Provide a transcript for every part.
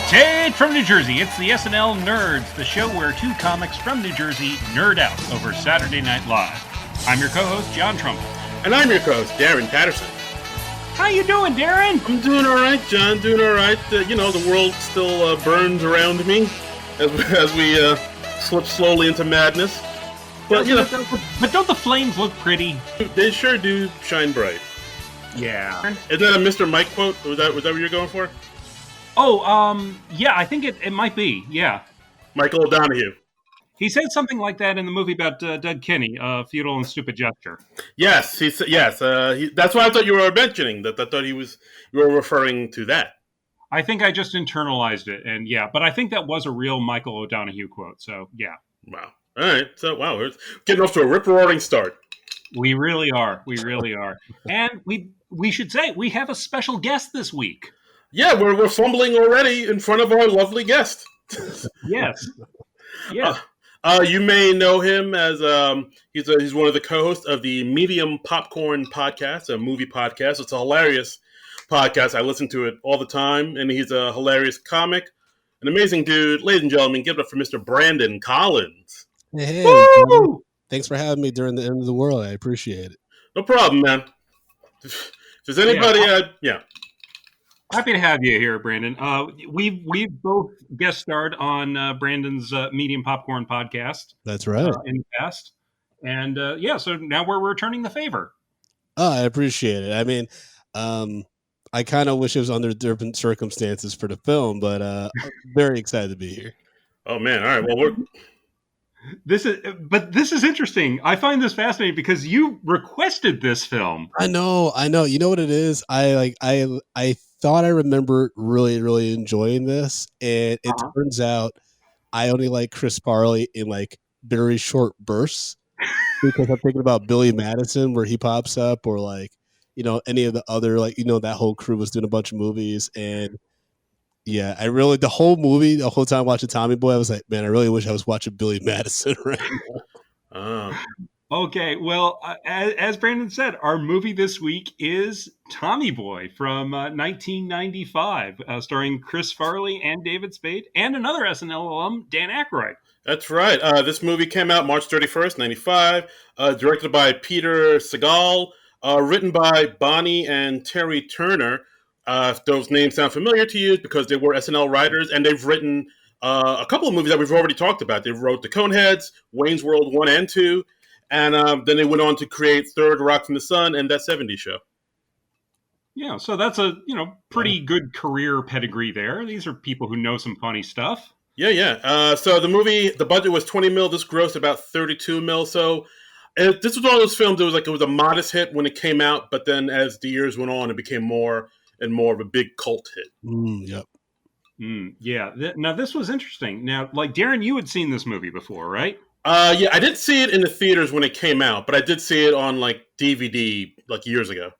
Straight from New Jersey, it's the SNL Nerds, the show where two comics from New Jersey nerd out over Saturday Night Live. I'm your co-host, John Trumbull. And I'm your co-host, Darren Patterson. How you doing, Darren? I'm doing all right, John, doing all right. The world still burns around me as we slip slowly into madness. But, But don't the flames look pretty? They sure do shine bright. Yeah. Is that a Mr. Mike quote? Was that what you're going for? Oh, yeah, I think it might be, yeah. Michael O'Donoghue. He said something like that in the movie about Doug Kinney, Futile and Stupid Gesture. Yes, that's why I thought you were mentioning that. I thought you were referring to that. I think I just internalized it, and yeah, but I think that was a real Michael O'Donoghue quote, so yeah. Wow. All right, so wow, we're getting off to a rip-roaring start. We really are. And we should say we have a special guest this week. Yeah, we're fumbling already in front of our lovely guest. Yes. Yeah. You may know him as he's one of the co-hosts of the Medium Popcorn podcast, a movie podcast. It's a hilarious podcast. I listen to it all the time, and he's a hilarious comic, an amazing dude. Ladies and gentlemen, give it up for Mr. Brandon Collins. Hey, thanks for having me during the end of the world. I appreciate it. No problem, man. If there's anybody, yeah. Happy to have you here, Brandon. We've both guest starred on Brandon's Medium Popcorn podcast. That's right. In the past. And so now we're returning the favor. Oh, I appreciate it. I mean, I kind of wish it was under different circumstances for the film, but I'm very excited to be here. Oh, man. All right. Well, This is interesting. I find this fascinating because you requested this film. I know. You know what it is? I thought I remember really, really enjoying this, and it turns out I only like Chris Farley in like very short bursts because I'm thinking about Billy Madison where he pops up, or like any of the other that whole crew was doing a bunch of movies, and yeah, the whole movie, the whole time watching Tommy Boy, I was like, man, I really wish I was watching Billy Madison right now. Okay, well, as Brandon said, our movie this week is Tommy Boy from 1995, starring Chris Farley and David Spade, and another SNL alum, Dan Aykroyd. That's right. This movie came out March 31st, 95, directed by Peter Segal, written by Bonnie and Terry Turner. If those names sound familiar to you, because they were SNL writers, and they've written a couple of movies that we've already talked about. They wrote The Coneheads, Wayne's World 1 and 2, and then they went on to create Third Rock from the Sun and That 70s Show. Yeah, so that's a pretty good career pedigree there. These are people who know some funny stuff. Yeah. So the movie, the budget was $20 million. This grossed about $32 million. So this was one of those films that it was a modest hit when it came out, but then as the years went on, it became more and more of a big cult hit. Yep. Yeah. Now, this was interesting. Now, like, Darren, you had seen this movie before, right? Yeah, I didn't see it in the theaters when it came out, but I did see it on, like, DVD, like, years ago.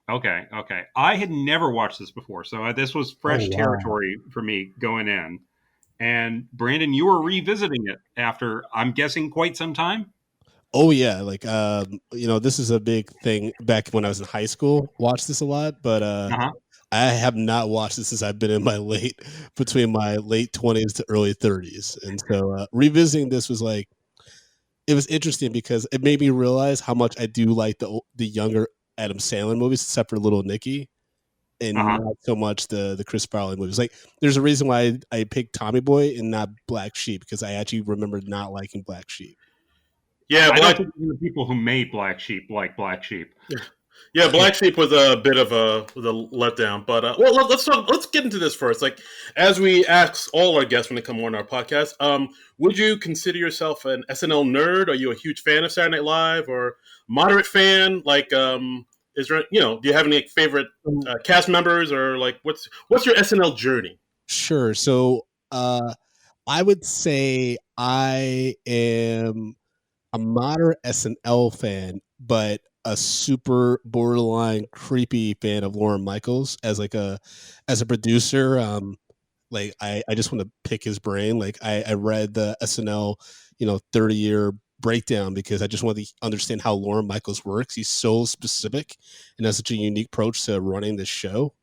Okay. I had never watched this before, so this was fresh territory for me going in. And, Brandon, you were revisiting it after, I'm guessing, quite some time? Oh, yeah. Like, this is a big thing back when I was in high school. Watched this a lot, but I have not watched this since I've been in between my late 20s to early 30s. And so revisiting this was like, it was interesting because it made me realize how much I do like the younger Adam Sandler movies, except for Little Nicky, and not so much the Chris Farley movies. Like, there's a reason why I picked Tommy Boy and not Black Sheep, because I actually remember not liking Black Sheep. Yeah, I don't think the people who made Black Sheep like Black Sheep. Yeah, Black Sheep was a bit of a letdown. But let's get into this first. Like, as we ask all our guests when they come on our podcast, would you consider yourself an SNL nerd? Are you a huge fan of Saturday Night Live, or moderate fan? Like, is there do you have any favorite cast members, or like what's your SNL journey? Sure. So I would say I am a moderate SNL fan, but a super borderline creepy fan of Lorne Michaels as a producer. I just want to pick his brain. Like, I read the SNL 30-year breakdown because I just want to understand how Lorne Michaels works. He's so specific and has such a unique approach to running this show.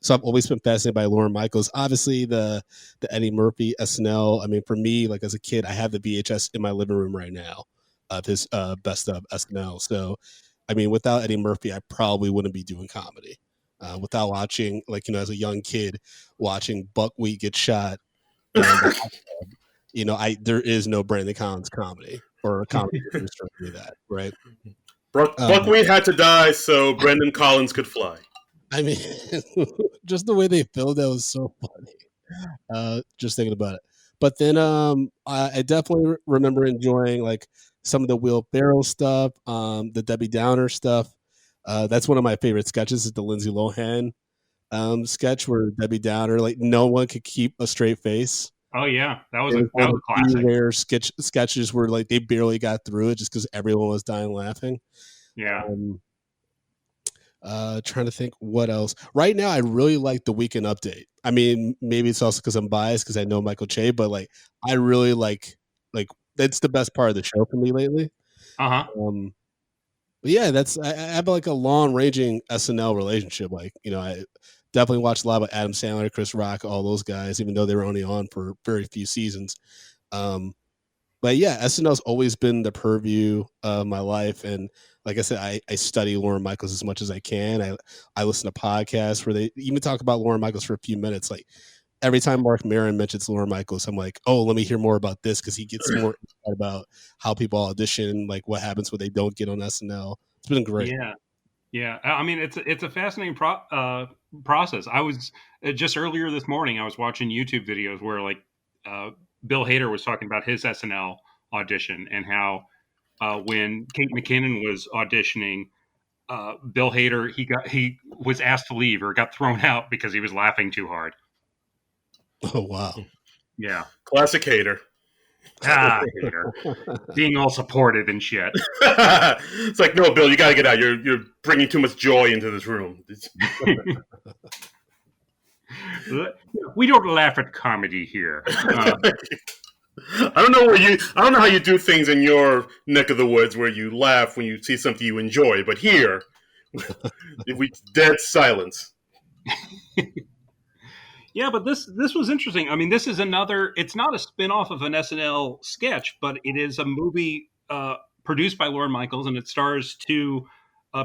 So I've always been fascinated by Lorne Michaels. Obviously, the Eddie Murphy SNL. I mean, for me, like as a kid, I have the VHS in my living room right now of his best of SNL. So, I mean, without Eddie Murphy, I probably wouldn't be doing comedy. Without watching, like as a young kid, watching Buckwheat get shot, and I there is no Brandon Collins comedy or a comedy that is trying to do that, right? Buckwheat had to die so Brendan Collins could fly. I mean, just the way they filmed that was so funny. Just thinking about it. But then I definitely remember enjoying like some of the Will Ferrell stuff, the Debbie Downer stuff. That's one of my favorite sketches is the Lindsay Lohan sketch where Debbie Downer, like no one could keep a straight face. Oh yeah, that was It was one a of the classic. rare sketches where like they barely got through it just because everyone was dying laughing. Yeah. Trying to think what else. Right now, I really like the Weekend Update. I mean, maybe it's also because I'm biased because I know Michael Che, but like I really like that's the best part of the show for me lately. But yeah, I have like a long ranging SNL relationship. Like I definitely watched a lot of Adam Sandler, Chris Rock, all those guys, even though they were only on for very few seasons. But yeah, SNL's always been the purview of my life, and like I said, I study Lorne Michaels as much as I can. I listen to podcasts where they even talk about Lorne Michaels for a few minutes. Like every time Mark Maron mentions Lorne Michaels, I'm like, oh, let me hear more about this because he gets more about how people audition, like what happens when they don't get on SNL. It's been great. Yeah. I mean, it's a fascinating process. I was just earlier this morning. I was watching YouTube videos where like Bill Hader was talking about his SNL audition and how when Kate McKinnon was auditioning, Bill Hader he was asked to leave or got thrown out because he was laughing too hard. Oh wow! Yeah, classic Hader. Hader being all supportive and shit. It's like, no, Bill, you got to get out. You're bringing too much joy into this room. We don't laugh at comedy here. I don't know how you do things in your neck of the woods where you laugh when you see something you enjoy, but here, we dead silence. Yeah, but this was interesting. I mean, this is another. It's not a spin-off of an SNL sketch, but it is a movie produced by Lorne Michaels, and it stars two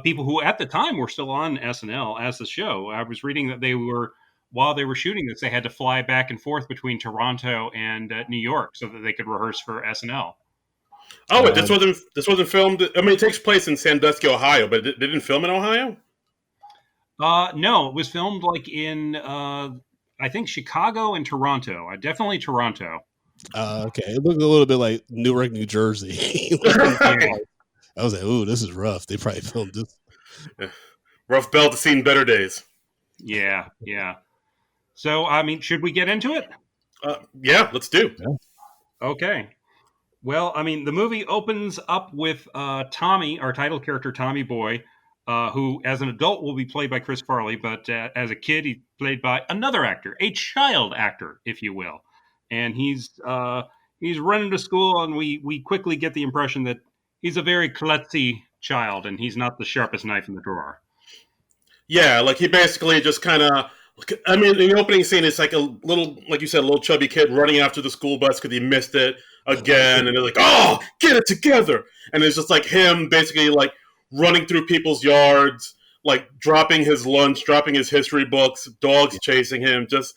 people who, at the time, were still on SNL as the show. I was reading that while they were shooting this, they had to fly back and forth between Toronto and New York so that they could rehearse for SNL. Oh, wait, this wasn't filmed. I mean, it takes place in Sandusky, Ohio, but they didn't film in Ohio. No, it was filmed like in I think Chicago and Toronto. Definitely Toronto. Okay, it looked a little bit like Newark, New Jersey. I was like, "Ooh, this is rough." They probably filmed this. Yeah. Rough belt has seen better days. Yeah. So, I mean, should we get into it? Yeah, let's do. Yeah. Okay. Well, I mean, the movie opens up with Tommy, our title character, Tommy Boy, who, as an adult, will be played by Chris Farley, but as a kid, he's played by another actor, a child actor, if you will. And he's running to school, and we quickly get the impression that he's a very klutzy child, and he's not the sharpest knife in the drawer. Yeah, like he basically just kind of. I mean, in the opening scene, it's like a little, like you said, a little chubby kid running after the school bus because he missed it again, and they're like, "Oh, get it together!" And it's just like him basically like running through people's yards, like dropping his lunch, dropping his history books, dogs chasing him, just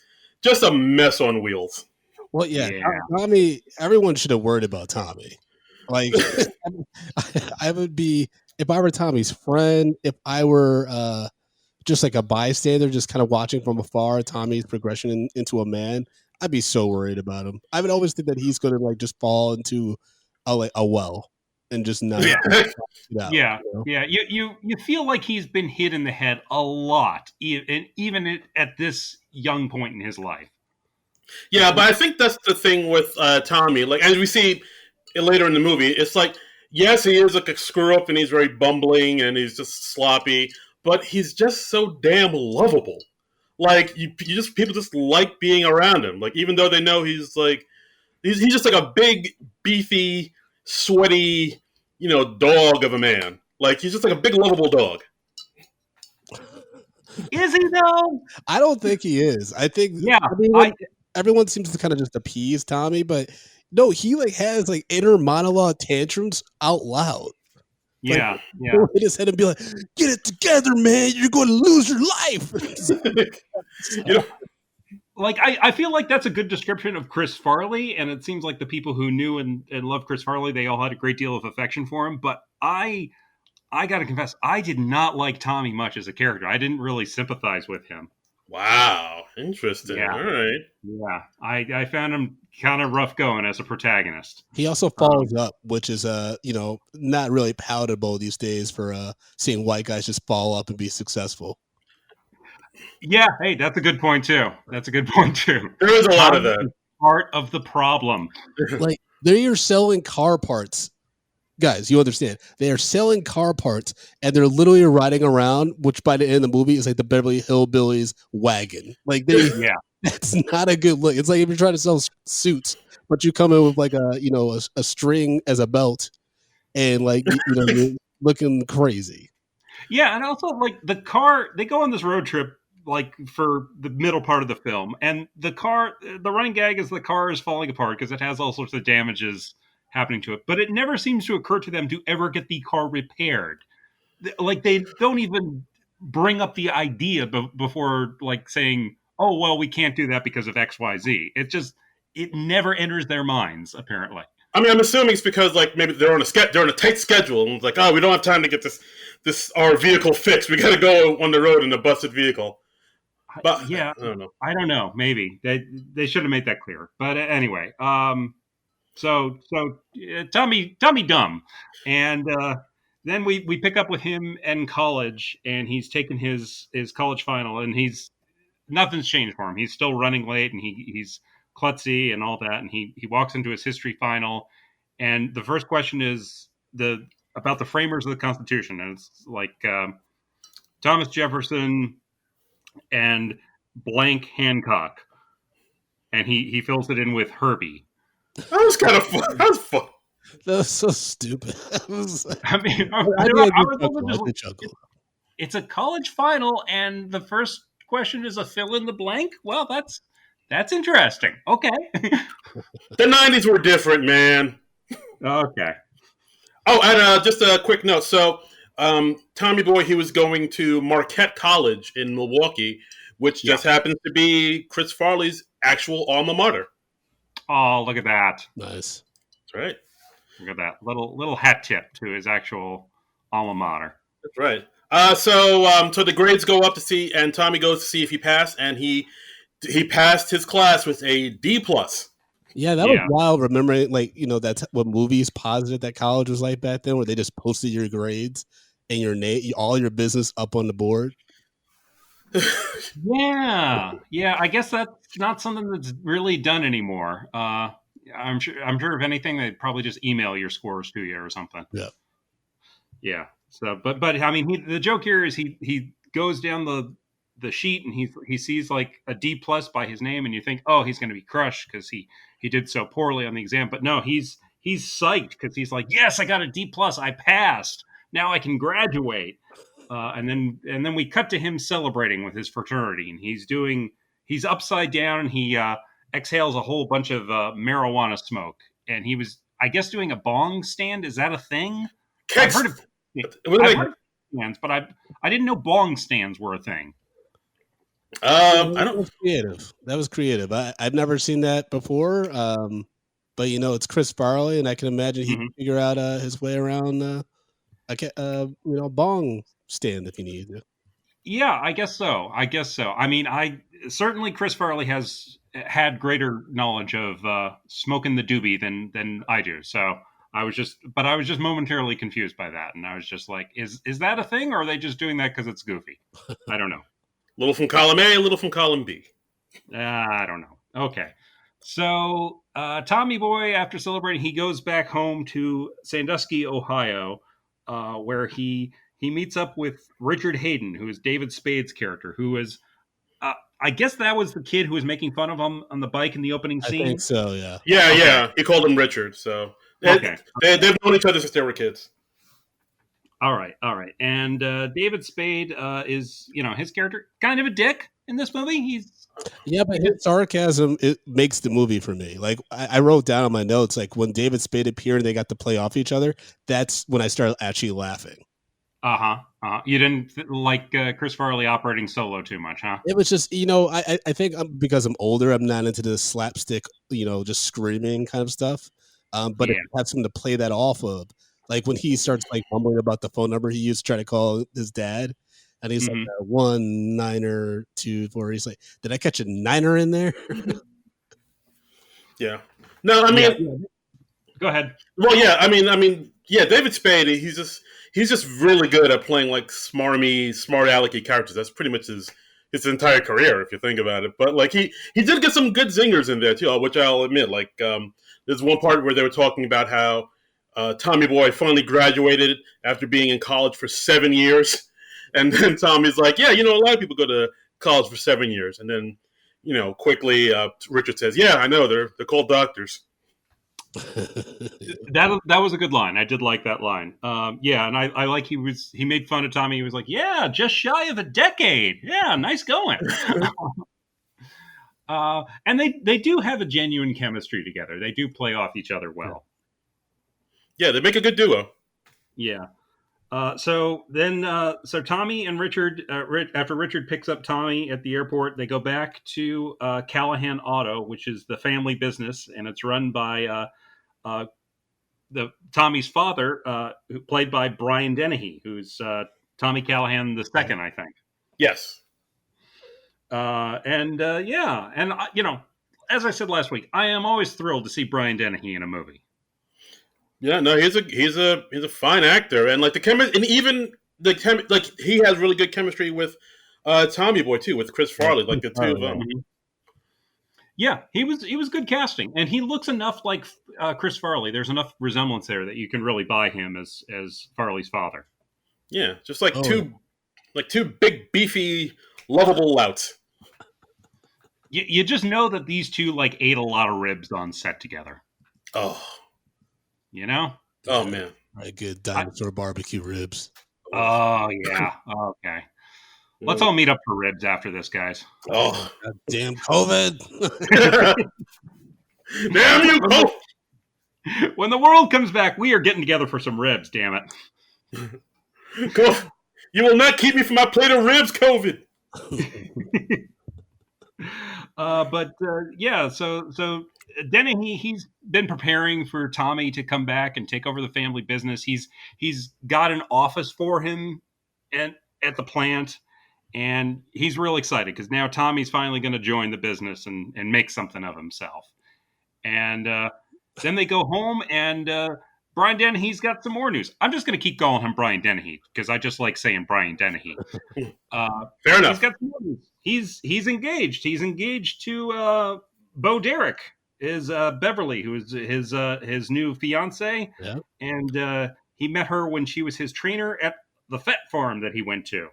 a mess on wheels. Well, yeah. Tommy. Everyone should have worried about Tommy. Like, I would be if I were Tommy's friend. If I were just like a bystander, just kind of watching from afar Tommy's progression into a man, I'd be so worried about him. I would always think that he's going to like just fall into a well and just not. Yeah. You feel like he's been hit in the head a lot, even at this young point in his life. Yeah, but I think that's the thing with Tommy. Like, as we see later in the movie, it's like, yes, he is like a screw up and he's very bumbling and he's just sloppy, but he's just so damn lovable. Like, people just like being around him. Like, even though they know he's just like a big, beefy, sweaty, dog of a man. Like, he's just like a big, lovable dog. Is he though? I don't think he is. I think Yeah, everyone seems to kind of just appease Tommy, but no, he like has like inner monologue tantrums out loud. Like yeah. he'll hit his head and be like, "Get it together, man! You're going to lose your life." You know, Like I feel like that's a good description of Chris Farley, and it seems like the people who knew and loved Chris Farley, they all had a great deal of affection for him. But I got to confess, I did not like Tommy much as a character. I didn't really sympathize with him. wow, interesting. Yeah. All right. Yeah, I found him kind of rough going as a protagonist. He also follows up, which is not really palatable these days for seeing white guys just fall up and be successful. Yeah, hey, that's a good point too. There is a lot of that. Part of the problem. Like they are selling car parts. Guys, you understand. They are selling car parts and they're literally riding around, which by the end of the movie is like the Beverly Hillbillies wagon. Like that's not a good look. It's like if you're trying to sell suits, but you come in with like a string as a belt and like you're looking crazy. Yeah, and also like the car, they go on this road trip like for the middle part of the film, and the running gag is the car is falling apart because it has all sorts of damages happening to it, but it never seems to occur to them to ever get the car repaired. Like they don't even bring up the idea before like saying, "Oh well, we can't do that because of XYZ." It never enters their minds apparently. I mean, I'm assuming it's because like maybe they're on a tight schedule and it's like, oh, we don't have time to get our vehicle fixed. We got to go on the road in a busted vehicle. But yeah, I don't know. Maybe they should have made that clear. But anyway, so Tommy dumb, and then we pick up with him in college, and he's taken his college final, and nothing's changed for him. He's still running late, and he's klutzy and all that, and he walks into his history final, and the first question is about the framers of the Constitution, and it's like Thomas Jefferson and blank Hancock, and he fills it in with Herbie. That was kind of fun. That was fun. That was so stupid. It's a college final, and the first question is a fill in the blank. Well, that's interesting. Okay. The 90s were different, man. Okay. Oh, and just a quick note. So, Tommy Boy, he was going to Marquette College in Milwaukee, which just happens to be Chris Farley's actual alma mater. Oh, look at that. Nice. That's right. Look at that. Little hat tip to his actual alma mater. That's right. So the grades go up and Tommy goes to see if he passed, and he passed his class with a D+. Yeah, that was wild. Remembering, that's what movies posited that college was like back then, where they just posted your grades and your name, all your business up on the board. Yeah. I guess that's not something that's really done anymore. I'm sure if anything, they'd probably just email your scores to you or something. Yeah. So, but I mean, the joke here is he goes down the sheet and he sees like a D+ by his name, and you think, oh, he's going to be crushed because he did so poorly on the exam. But no, he's psyched because he's like, yes, I got a D+, I passed. Now I can graduate. And then we cut to him celebrating with his fraternity, and he's upside down, and he exhales a whole bunch of marijuana smoke, and he was, I guess, doing a bong stand. Is that a thing? I've heard of stands, but I didn't know bong stands were a thing. That was creative. I've never seen that before. But it's Chris Farley, and I can imagine he can figure out his way around a bong stand if you need it. Yeah, I guess so. I mean, certainly Chris Farley has had greater knowledge of smoking the doobie than I do. So I was just momentarily confused by that, and I was just like, is that a thing, or are they just doing that because it's goofy? I don't know. Little from column A, a little from column B. I don't know. Okay. So Tommy Boy, after celebrating, he goes back home to Sandusky, Ohio, where he meets up with Richard Hayden, who is David Spade's character, who is, I guess that was the kid who was making fun of him on the bike in the opening scene. I think so, yeah. Yeah, okay. Yeah. He called him Richard. So they've known each other since they were kids. All right. And David Spade is, his character kind of a dick in this movie. But his sarcasm, it makes the movie for me. Like I wrote down on my notes, like when David Spade appeared and they got to play off each other, that's when I started actually laughing. You didn't like Chris Farley operating solo too much, huh? It was just, I think because I'm older, I'm not into the slapstick, just screaming kind of stuff. But if you have something to play that off of, like when he starts like mumbling about the phone number he used to try to call his dad, and he's like 1-9-2-4. He's like, "Did I catch a niner in there?" Yeah. No, I mean, go ahead. Well, yeah, I mean, yeah, David Spade, he's just really good at playing like smarmy, smart alecky characters. That's pretty much his entire career, if you think about it. But like he did get some good zingers in there too, which I'll admit. Like there's one part where they were talking about how Tommy Boy finally graduated after being in college for 7 years. And then Tommy's like, yeah, a lot of people go to college for 7 years. And then, quickly Richard says, yeah, I know, they're called doctors. That was a good line. I did like that line. And I like he made fun of Tommy. He was like, yeah, just shy of a decade. Yeah, nice going. And they do have a genuine chemistry together. They do play off each other well. Yeah, they make a good duo. Yeah. So Tommy and Richard, after Richard picks up Tommy at the airport, they go back to Callahan Auto, which is the family business, and it's run by Tommy's father, played by Brian Dennehy, who's Tommy Callahan the second, I think. Yes. And as I said last week, I am always thrilled to see Brian Dennehy in a movie. Yeah, no, he's a fine actor, and like the chemistry, and even like he has really good chemistry with Tommy Boy too, with Chris Farley, like the two of them. Yeah, he was good casting, and he looks enough like Chris Farley. There's enough resemblance there that you can really buy him as Farley's father. Yeah, just like two big, beefy, lovable louts. You just know that these two like ate a lot of ribs on set together. Oh. Oh man, right, good dinosaur barbecue ribs. Oh yeah, okay. Let's all meet up for ribs after this, guys. Oh, God damn COVID! Damn you, COVID! When the world comes back, we are getting together for some ribs. Damn it! You will not keep me from my plate of ribs, COVID. So Dennehy, he's been preparing for Tommy to come back and take over the family business. He's got an office for him at the plant, and he's real excited because now Tommy's finally going to join the business and make something of himself. And then they go home, and Brian Dennehy's got some more news. I'm just going to keep calling him Brian Dennehy because I just like saying Brian Dennehy. Fair enough. He's got some more news. He's engaged. He's engaged to Bo Derek. Is Beverly, who is his new fiance, and he met her when she was his trainer at the Fett farm that he went to.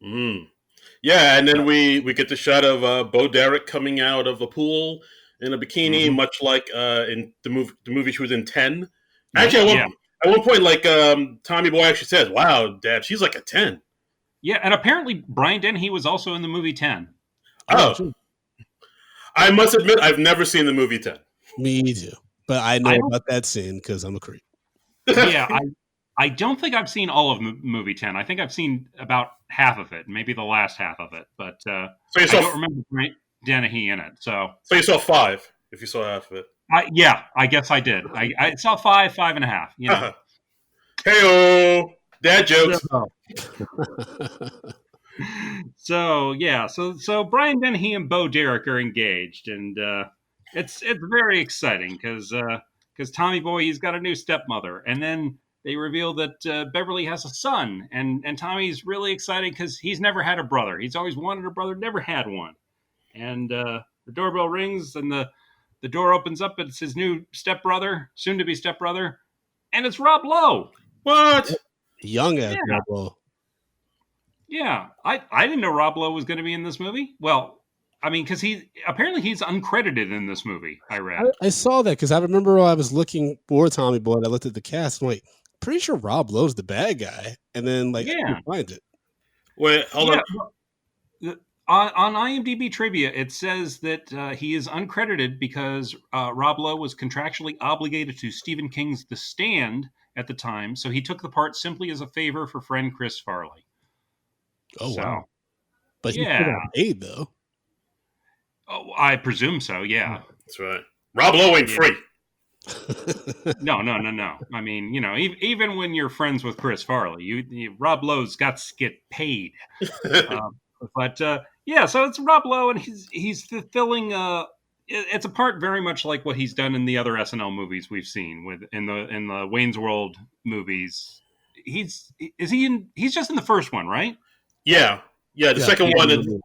Yeah, and then we get the shot of Bo Derek coming out of a pool in a bikini, much like in the movie she was in 10. Actually, at one point, like Tommy Boy actually says, "Wow, Dad, she's like a 10." Yeah, and apparently Brian Dennehy was also in the movie 10. Oh. I must admit, I've never seen the movie 10. Me too. But I know about that scene because I'm a creep. Yeah, I don't think I've seen all of movie 10. I think I've seen about half of it, maybe the last half of it. But I don't remember Brian Dennehy in it. So you saw 5, if you saw half of it. I guess I did. I saw 5.5. Hey-oh! Dad jokes. So Brian Dennehy and Bo Derek are engaged, and it's very exciting because Tommy Boy, he's got a new stepmother, and then they reveal that Beverly has a son, and Tommy's really excited because he's never had a brother. He's always wanted a brother, never had one. And the doorbell rings, and the door opens up. It's his new stepbrother, soon to be stepbrother, and it's Rob Lowe. What? Young ass Rob Lowe. Yeah, I didn't know Rob Lowe was going to be in this movie. Well, I mean, because he's uncredited in this movie. I read. I saw that because I remember I was looking for Tommy Boy and I looked at the cast. I'm like, pretty sure Rob Lowe's the bad guy, and then I couldn't find it. Wait, hold on. On IMDb trivia, it says that he is uncredited because Rob Lowe was contractually obligated to Stephen King's The Stand at the time, so he took the part simply as a favor for friend Chris Farley. Oh, wow. But he still got paid, though. Oh, I presume so, yeah. That's right. Rob Lowe ain't free. No. I mean, even when you're friends with Chris Farley, Rob Lowe's got to get paid. So it's Rob Lowe, and he's fulfilling. It's a part very much like what he's done in the other SNL movies we've seen in the Wayne's World movies. He's just in the first one, right? Yeah. The second one.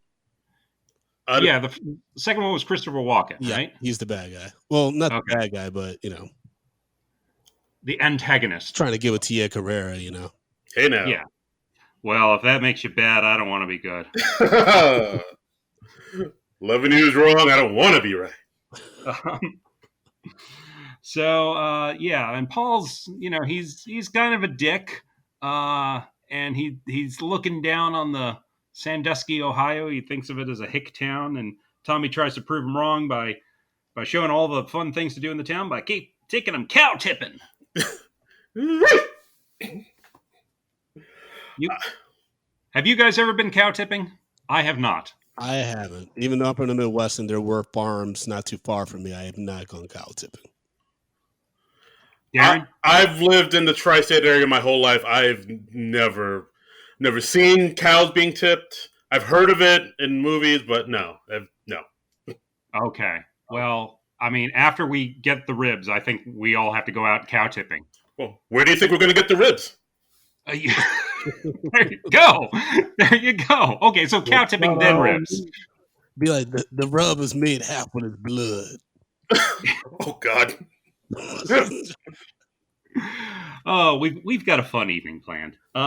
The second one was Christopher Walken, right? He's the bad guy. Well, not the bad guy, but the antagonist. Trying to get with Tia Carrera, Hey now. Yeah. Well, if that makes you bad, I don't want to be good. Loving you is wrong. I don't want to be right. And Paul's, he's kind of a dick, and he's looking down on the Sandusky, Ohio. He thinks of it as a hick town, and Tommy tries to prove him wrong by showing all the fun things to do in the town by keep taking him cow tipping. Have you guys ever been cow tipping? I have not. I haven't. Even though up in the Midwest and there were farms not too far from me, I have not gone cow tipping. I've lived in the tri-state area my whole life. I've never seen cows being tipped. I've heard of it in movies, but no. Okay. Well, I mean, after we get the ribs, I think we all have to go out cow tipping. Well, where do you think we're going to get the ribs? There you go. Okay, so cow tipping, then ribs. Be like, the rub is made half with his blood. Oh, God. Oh, we've got a fun evening planned. So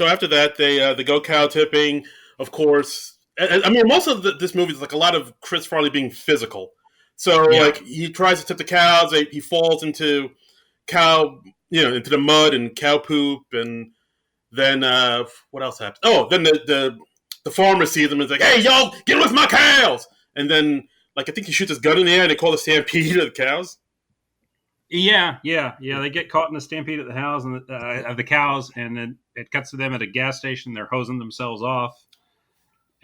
after that, they go cow tipping, of course. I mean, most of this movie is like a lot of Chris Farley being physical. So, he tries to tip the cows. He falls into into the mud and cow poop. And then, what else happens? Oh, then the farmer sees him and is like, "Hey, y'all, get with my cows!" And then, I think he shoots his gun in the air and they call the stampede of the cows. Yeah. They get caught in a stampede at the house and of the cows, and then it cuts to them at a gas station. They're hosing themselves off,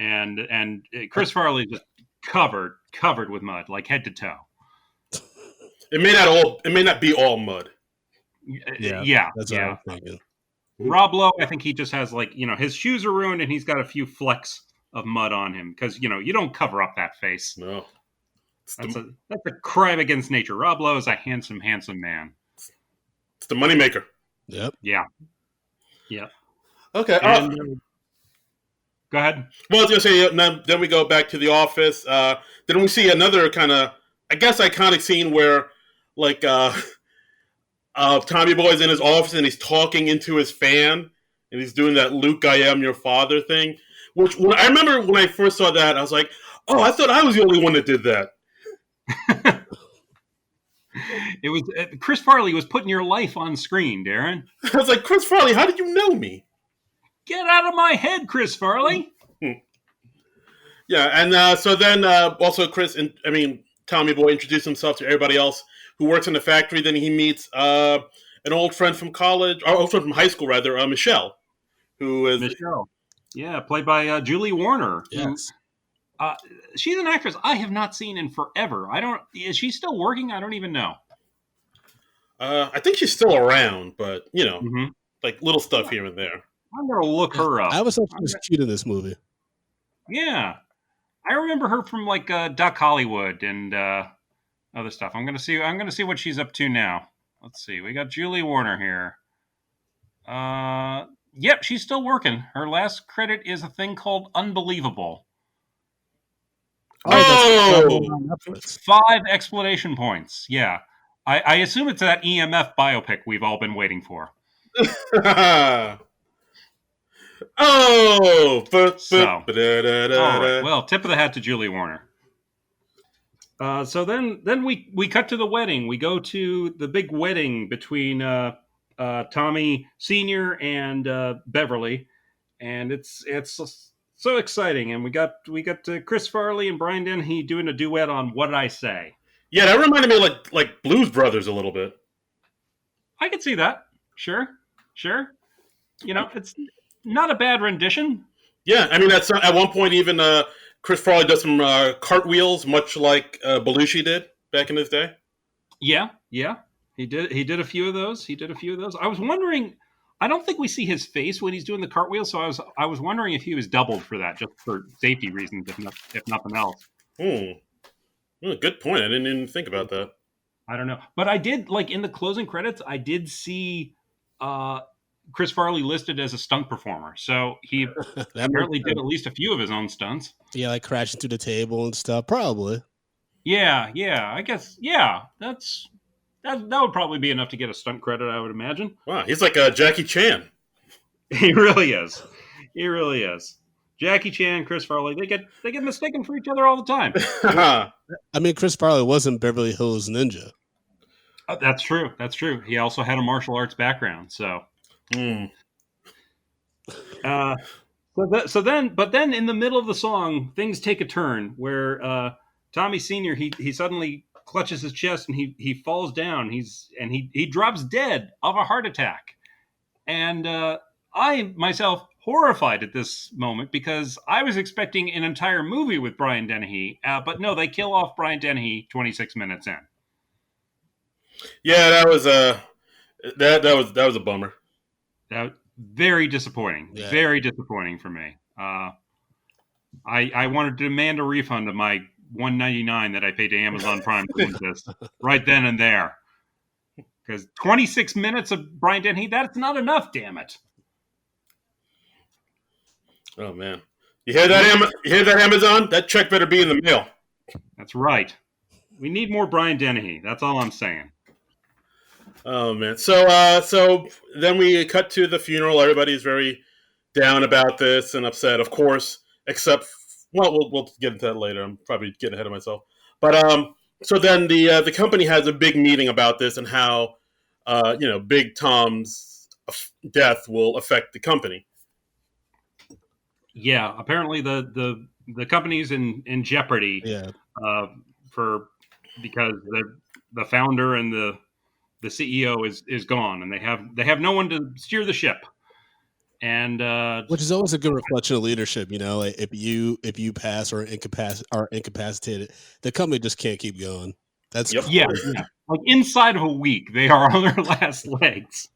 and Chris Farley just covered with mud, like head to toe. It may not be all mud. Yeah. That's what I was thinking. Rob Lowe, I think he just has his shoes are ruined and he's got a few flecks of mud on him because you don't cover up that face. No. That's a crime against nature. Rob Lowe is a handsome man. It's the moneymaker. Yep. Yeah. Okay. Go ahead. Well, I was going to say, then we go back to the office. Then we see another kind of, I guess, iconic scene where, Tommy Boy's in his office and he's talking into his fan and he's doing that Luke, I am your father thing. Which, I remember when I first saw that, I was like, oh, I thought I was the only one that did that. It was Chris Farley was putting your life on screen, Darren. I was like, Chris Farley, how did you know me? Get out of my head, Chris Farley. Yeah, and so then also Tommy Boy introduced himself to everybody else who works in the factory. Then he meets an old friend from college, or old friend from high school, rather, Michelle, who is Michelle. Yeah, played by Julie Warner. Yes. She's an actress I have not seen in forever. Is she still working? I don't even know. I think she's still around, but little stuff here and there. I'm gonna look her up. I was thought she was cute in this movie. Yeah, I remember her from Duck Hollywood and other stuff. I'm gonna see what she's up to now. Let's see. We got Julie Warner here. Yep, she's still working. Her last credit is a thing called Unbelievable. Oh! 5 explanation points. Yeah. I assume it's that EMF biopic we've all been waiting for. Oh! All right. Well, tip of the hat to Julie Warner. So then we cut to the wedding. We go to the big wedding between Tommy Senior and Beverly, and it's so exciting. And we got Chris Farley and Brian Dennehy doing a duet on "What Did I Say." Yeah, that reminded me of like Blues Brothers a little bit. I could see that. Sure. It's not a bad rendition. Yeah, I mean that's at one point even Chris Farley does some cartwheels, much like Belushi did back in his day. Yeah. He did a few of those. I was wondering. I don't think we see his face when he's doing the cartwheel, so I was wondering if he was doubled for that, just for safety reasons, if nothing else. Good point. I didn't even think about that. I don't know, but I did in the closing credits. I did see Chris Farley listed as a stunt performer, so he apparently did at least a few of his own stunts. Yeah, like crashing through the table and stuff. Probably. Yeah. I guess. Yeah, that would probably be enough to get a stunt credit, I would imagine. Wow, he's like Jackie Chan. He really is. Jackie Chan, Chris Farley, they get mistaken for each other all the time. I mean, Chris Farley wasn't Beverly Hills Ninja. That's true. He also had a martial arts background, so. But then in the middle of the song, things take a turn where Tommy Senior he suddenly clutches his chest and he falls down. He drops dead of a heart attack, and I myself horrified at this moment because I was expecting an entire movie with Brian Dennehy, but no, they kill off Brian Dennehy 26 minutes in. Yeah, that was that was a bummer. That very disappointing. Yeah. Very disappointing for me. I wanted to demand a refund of my $1.99 that I paid to Amazon Prime to this right then and there. Because 26 minutes of Brian Dennehy, that's not enough, damn it. Oh, man. You hear that, Amazon? That check better be in the mail. That's right. We need more Brian Dennehy. That's all I'm saying. Oh, man. So then we cut to the funeral. Everybody's very down about this and upset, of course, except, well, we'll get into that later. I'm probably getting ahead of myself. But so then the company has a big meeting about this and how, Big Tom's death will affect the company. Yeah, apparently the company's in jeopardy. Yeah. Because the founder and the CEO is gone, and they have no one to steer the ship. And which is always a good reflection of leadership, like if you pass or are incapacitated, the company just can't keep going. That's yeah. Like inside of a week, they are on their last legs.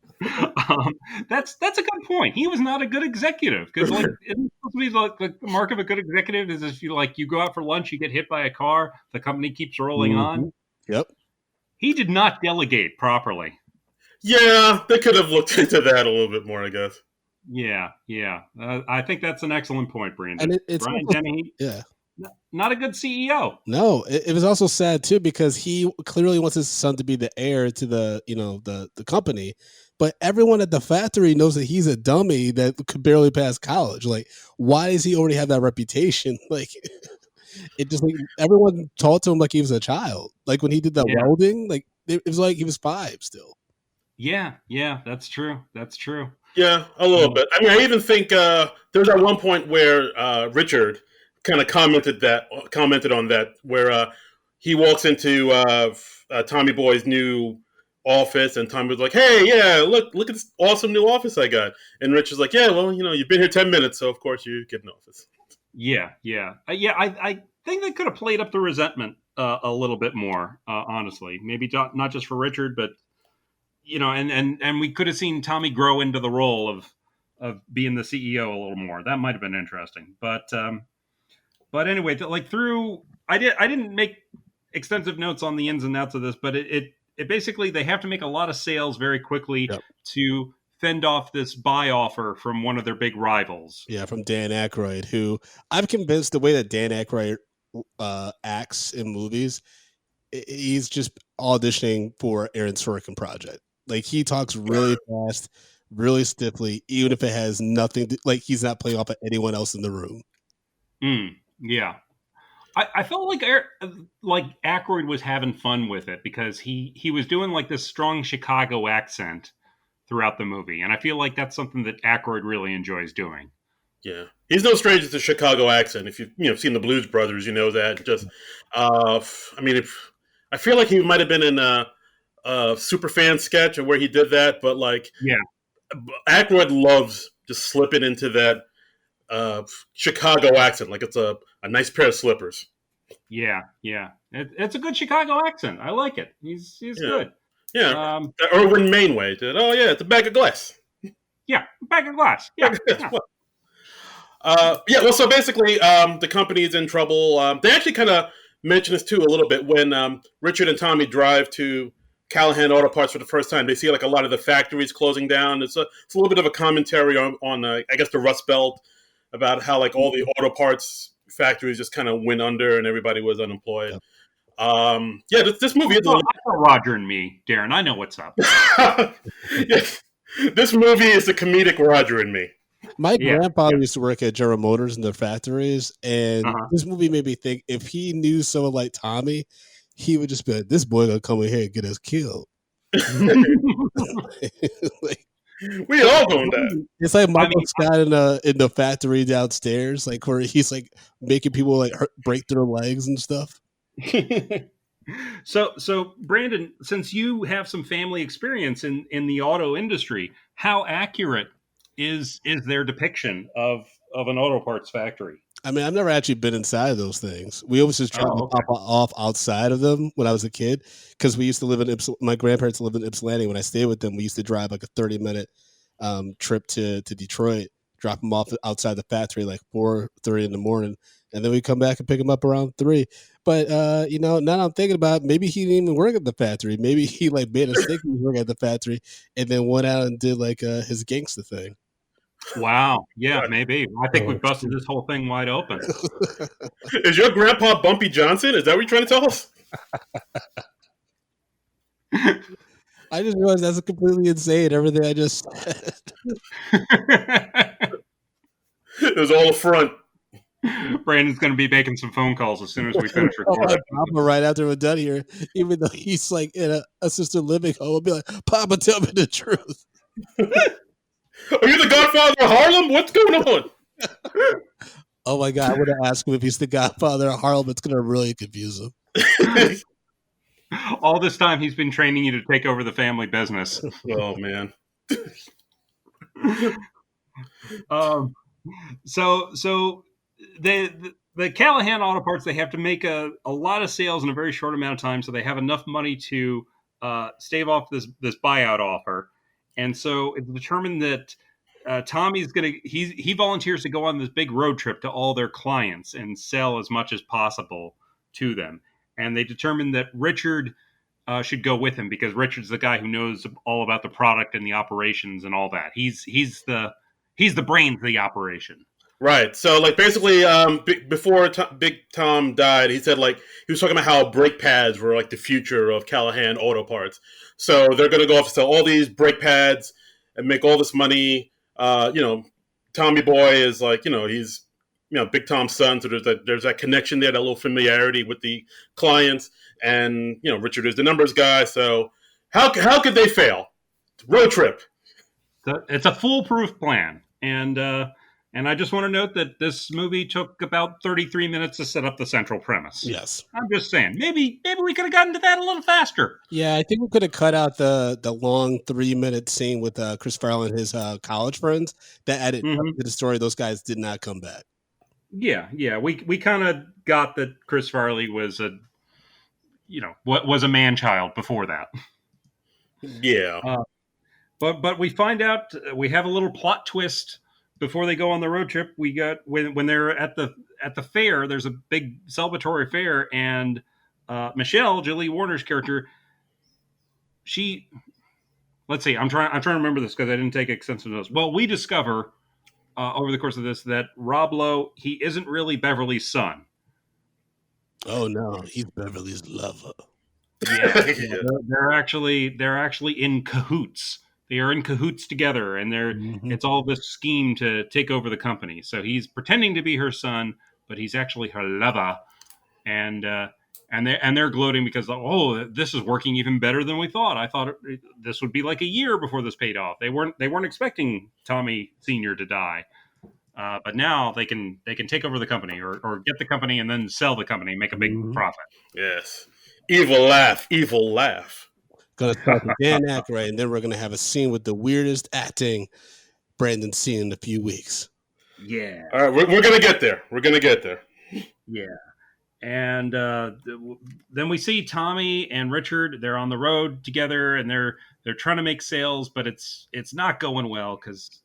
That's a good point. He was not a good executive because it's supposed to be the mark of a good executive is if you go out for lunch, you get hit by a car, the company keeps rolling on. Yep. He did not delegate properly. Yeah, they could have looked into that a little bit more, I guess. Yeah. I think that's an excellent point, Brandon. And it's Brian Dennehy, not a good CEO. No, it was also sad too because he clearly wants his son to be the heir to the company, but everyone at the factory knows that he's a dummy that could barely pass college. Like, why does he already have that reputation? Like, it just everyone talked to him like he was a child. Like when he did that welding, like it was like he was 5 still. Yeah, that's true. Yeah, a little bit. I mean, I even think there's at one point where Richard kind of commented on that, where he walks into Tommy Boy's new office, and Tommy was like, "Hey, yeah, look at this awesome new office I got." And Richard's like, "Yeah, well, you've been here 10 minutes, so of course you get an office." Yeah. I think they could have played up the resentment a little bit more, honestly. Maybe not just for Richard, but and we could have seen Tommy grow into the role of being the CEO a little more. That might have been interesting. But anyway, I didn't make extensive notes on the ins and outs of this, but it basically they have to make a lot of sales very quickly to fend off this buy offer from one of their big rivals. Yeah, from Dan Aykroyd, who I'm convinced the way that Dan Aykroyd acts in movies, he's just auditioning for Aaron Sorkin project. Like he talks really fast, really stiffly, even if it has nothing to, like he's not playing off of anyone else in the room. Yeah. I felt like Aykroyd was having fun with it because he was doing like this strong Chicago accent throughout the movie, and I feel like that's something that Aykroyd really enjoys doing. Yeah, he's no stranger to Chicago accent. If you've seen the Blues Brothers, you know that. Just, I mean, if I feel like he might have been in a super fan sketch or where he did that, but like Yeah, Aykroyd loves just slipping into that Chicago accent, like it's a nice pair of slippers. yeah. It's a good Chicago accent. I like it. He's Yeah, good. yeah. Um, The Irwin Mainway did. Oh yeah, it's a bag of glass. yeah, bag of glass. Yeah, yeah. Yeah, well, so basically, the company is in trouble. They actually kind of mention this too a little bit when Richard and Tommy drive to Callahan Auto Parts for the first time. They see like a lot of the factories closing down. It's a little bit of a commentary on I guess the Rust Belt, about how like all the auto parts factories just kind of went under and everybody was unemployed. Yeah, this movie is a I little. know Roger and me, Darren. I know what's up. Yeah, this movie is the comedic Roger and me. My Yeah, grandfather yeah. used to work at General Motors in their factories, and Uh-huh. this movie made me think if he knew someone like Tommy, he would just be like, "This boy gonna come in here and get us killed." Like, We all going to it's like I Michael mean, Scott in the factory downstairs, like where he's like making people like break their legs and stuff. die. so Brandon, since you have some family experience in the auto industry, how accurate is their depiction of an auto parts factory? I mean, I've never actually been inside of those things. We always just tried to Oh, okay. pop off outside of them when I was a kid because we used to live in my grandparents lived in Ypsilanti. When I stayed with them, we used to drive like a 30-minute trip to Detroit, drop them off outside the factory like 4:30 in the morning, and then we come back and pick them up around 3. But now I'm thinking about it, maybe he didn't even work at the factory. Maybe he like made a stick he was working at the factory and then went out and did like his gangster thing. Wow. Yeah, What? maybe. I think we busted this whole thing wide open. Is your grandpa Bumpy Johnson? Is that what you're trying to tell us? I just realized that's completely insane. Everything I just said. It was all a front. Brandon's going to be making some phone calls as soon as we finish recording. Papa right after we're done here, even though he's like in a assisted living home, I'll be like, Papa, tell me the truth. Are you the Godfather of Harlem? What's going on? Oh my God, I would have asked him if he's the Godfather of Harlem. It's going to really confuse him. All this time, he's been training you to take over the family business. Oh man. So the Callahan Auto Parts, they have to make a lot of sales in a very short amount of time, so they have enough money to stave off this buyout offer. And so it's determined that Tommy's he volunteers to go on this big road trip to all their clients and sell as much as possible to them. And they determined that Richard should go with him because Richard's the guy who knows all about the product and the operations and all that. He's the brains of the operation. Right. So, like, basically, before Big Tom died, he said, like, he was talking about how brake pads were, like, the future of Callahan Auto Parts. So they're going to go off and sell all these brake pads and make all this money. Tommy Boy is, like, he's, Big Tom's son. So there's that connection there, that little familiarity with the clients. And, Richard is the numbers guy. So how could they fail? Road trip. It's a foolproof plan. And I just want to note that this movie took about 33 minutes to set up the central premise. Yes. I'm just saying, maybe we could have gotten to that a little faster. Yeah, I think we could have cut out the long 3-minute scene with Chris Farrell and his college friends. That added to the story. Those guys did not come back. Yeah. We kind of got that Chris Farley was was a man child before that. Yeah. But we find out we have a little plot twist before they go on the road trip. We got when they're at the fair. There's a big celebratory fair, and Michelle, Julie Warner's character, let's see. I'm trying to remember this because I didn't take extensive notes. Well, we discover over the course of this that Rob Lowe, he isn't really Beverly's son. Oh no, he's Beverly's lover. Yeah. They're actually in cahoots. They are in cahoots together, and it's all this scheme to take over the company. So he's pretending to be her son, but he's actually her lover. and they're gloating because, oh, this is working even better than we thought. I thought this would be like a year before this paid off. They weren't expecting Tommy Senior to die, but now they can take over the company or get the company and then sell the company and make a big profit. Yes, evil laugh, evil laugh. Gonna start with Dan Aykroyd, and then we're gonna have a scene with the weirdest acting Brandon's seen in a few weeks. Yeah. All right, we're gonna get there. We're gonna get there. Yeah. And then we see Tommy and Richard. They're on the road together, and they're trying to make sales, but it's not going well because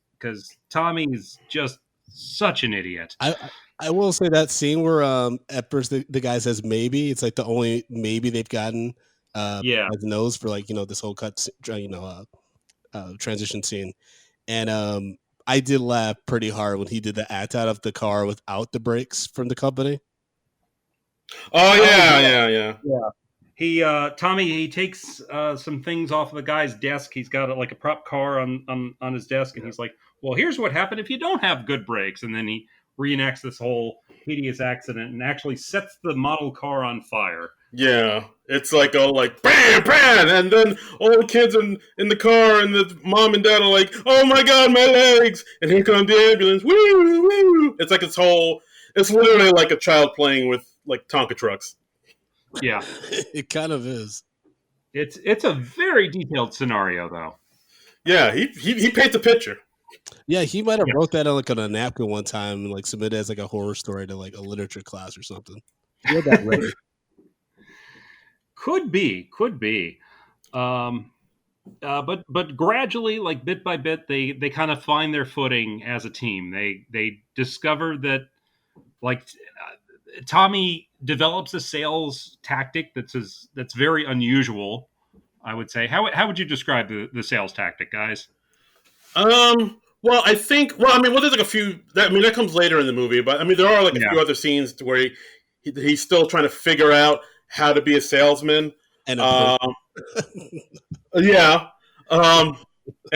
Tommy's just such an idiot. I will say that scene where at first the guy says maybe, it's like the only maybe they've gotten as nose for like, this whole transition scene. And I did laugh pretty hard when he did the act out of the car without the brakes from the company. Oh yeah. Tommy, he takes some things off of the guy's desk. He's got like a prop car on his desk, and he's like, well, here's what happened if you don't have good brakes. And then he reenacts this whole hideous accident and actually sets the model car on fire. Yeah, it's like all like bam, bam, and then all the kids in the car and the mom and dad are like, "Oh my god, my legs!" And here comes the ambulance. Woo, woo! It's like it's literally like a child playing with like Tonka trucks. Yeah, it kind of is. It's a very detailed scenario, though. Yeah, he paints a picture. Yeah, he might have wrote that on a napkin one time and like submitted as like a horror story to like a literature class or something. Yeah, that ready. Could be. But gradually, like bit by bit, they kind of find their footing as a team. They discover that like Tommy develops a sales tactic that's very unusual, I would say. How would you describe the sales tactic, guys? Well, I think. Well, I mean, there's like a few. That comes later in the movie, but I mean, there are like a few other scenes where he's still trying to figure out how to be a salesman. And and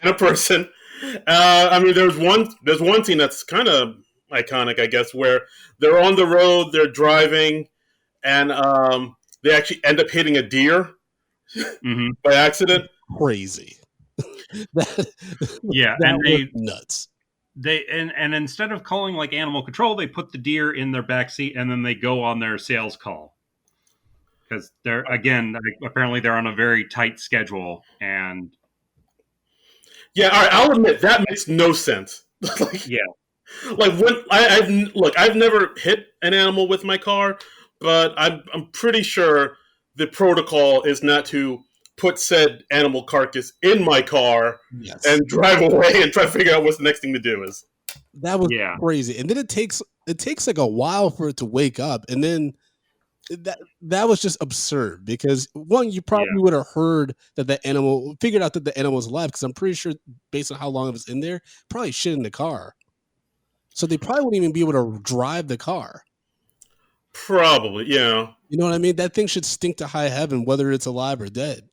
a person. I mean, there's one scene that's kind of iconic, I guess, where they're on the road, they're driving, and they actually end up hitting a deer by accident. Crazy. And they nuts. And instead of calling like animal control, they put the deer in their backseat and then they go on their sales call. Because they're apparently they're on a very tight schedule, and all right, I'll admit that makes no sense. Like when I've never hit an animal with my car, but I'm pretty sure the protocol is not to put said animal carcass in my car and drive away and try to figure out what's the next thing to do is. That was crazy, and then it takes like a while for it to wake up, and then. That was just absurd because one, you probably would have heard that figured out that the animal was alive because I'm pretty sure based on how long it was in there, probably shit in the car. So they probably wouldn't even be able to drive the car. Probably, yeah. You know what I mean? That thing should stink to high heaven, whether it's alive or dead.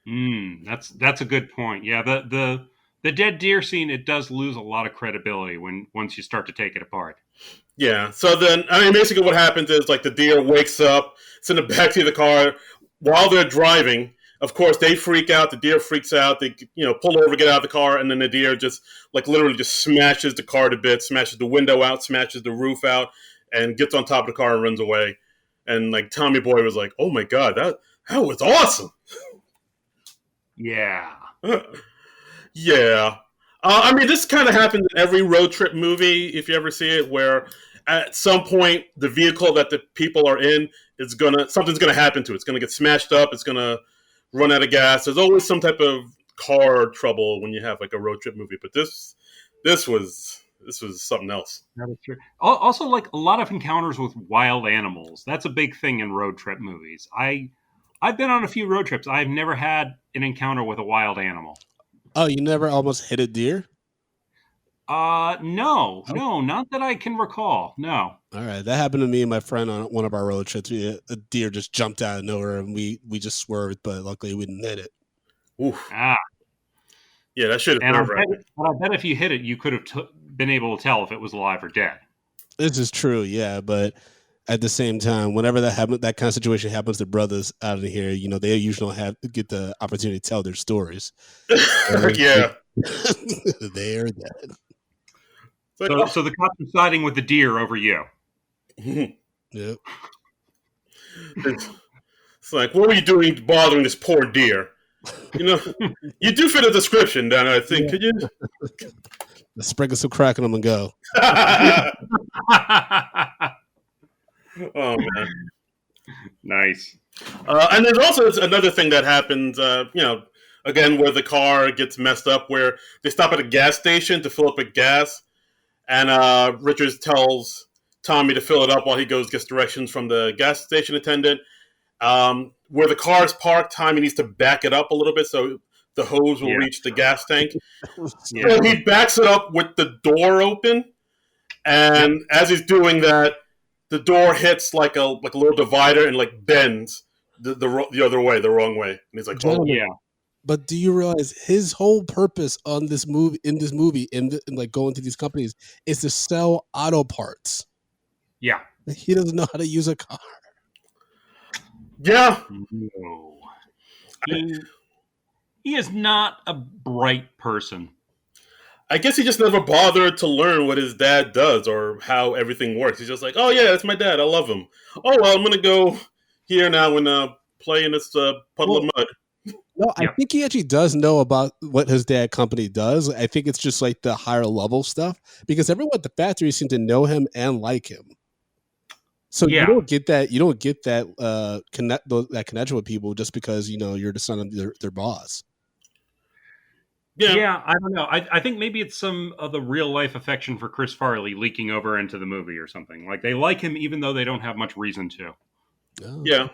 That's a good point. Yeah, the dead deer scene, it does lose a lot of credibility once you start to take it apart. Yeah, so then, I mean, basically what happens is, like, the deer wakes up, it's in the backseat of the car, while they're driving, of course, they freak out, the deer freaks out, they, pull over, get out of the car, and then the deer just, like, literally just smashes the car to bits, smashes the window out, smashes the roof out, and gets on top of the car and runs away. And, like, Tommy Boy was like, oh my god, that was awesome! Yeah. Yeah. I mean, this kind of happens in every road trip movie, if you ever see it, where at some point the vehicle that the people are in something's gonna happen to it. It's gonna get smashed up. It's gonna run out of gas. There's always some type of car trouble when you have like a road trip movie. But this was something else. That is true. Also, like a lot of encounters with wild animals. That's a big thing in road trip movies. I've been on a few road trips. I've never had an encounter with a wild animal. Oh, you never almost hit a deer? No, not that I can recall. No. All right, that happened to me and my friend on one of our road trips. A deer just jumped out of nowhere, and we just swerved, but luckily we didn't hit it. Oof. Ah. Yeah, that should have been right. I bet if you hit it, you could have been able to tell if it was alive or dead. This is true, yeah, but at the same time, whenever that kind of situation happens to brothers out of here, they usually don't get the opportunity to tell their stories. Yeah. They're dead. So the cops are siding with the deer over you. Yep. It's like, what were you doing bothering this poor deer? You do fit a description, Dan, I think. Could you? Let's sprinkle some crack on them and go. Oh, man. Nice. And there's also another thing that happens, again, where the car gets messed up, where they stop at a gas station to fill up with gas, and Richards tells Tommy to fill it up while he gets directions from the gas station attendant. Where the car is parked, Tommy needs to back it up a little bit so the hose will reach the gas tank. So he backs it up with the door open, and as he's doing that, the door hits like a little divider and like bends the other way, the wrong way. And he's like, "Oh yeah." But do you realize his whole purpose on this movie, in like going to these companies, is to sell auto parts? Yeah. He doesn't know how to use a car. Yeah. No. He is not a bright person. I guess he just never bothered to learn what his dad does or how everything works. He's just like, oh, yeah, that's my dad. I love him. Oh, well, I'm going to go here now and play in this puddle of mud. No, I think he actually does know about what his dad company does. I think it's just like the higher level stuff because everyone at the factory seems to know him and like him. So you don't get that. You don't get that that connection with people just because you're the son of their boss. Yeah, I don't know. I think maybe it's some of the real life affection for Chris Farley leaking over into the movie or something. Like they like him even though they don't have much reason to. Oh. Yeah,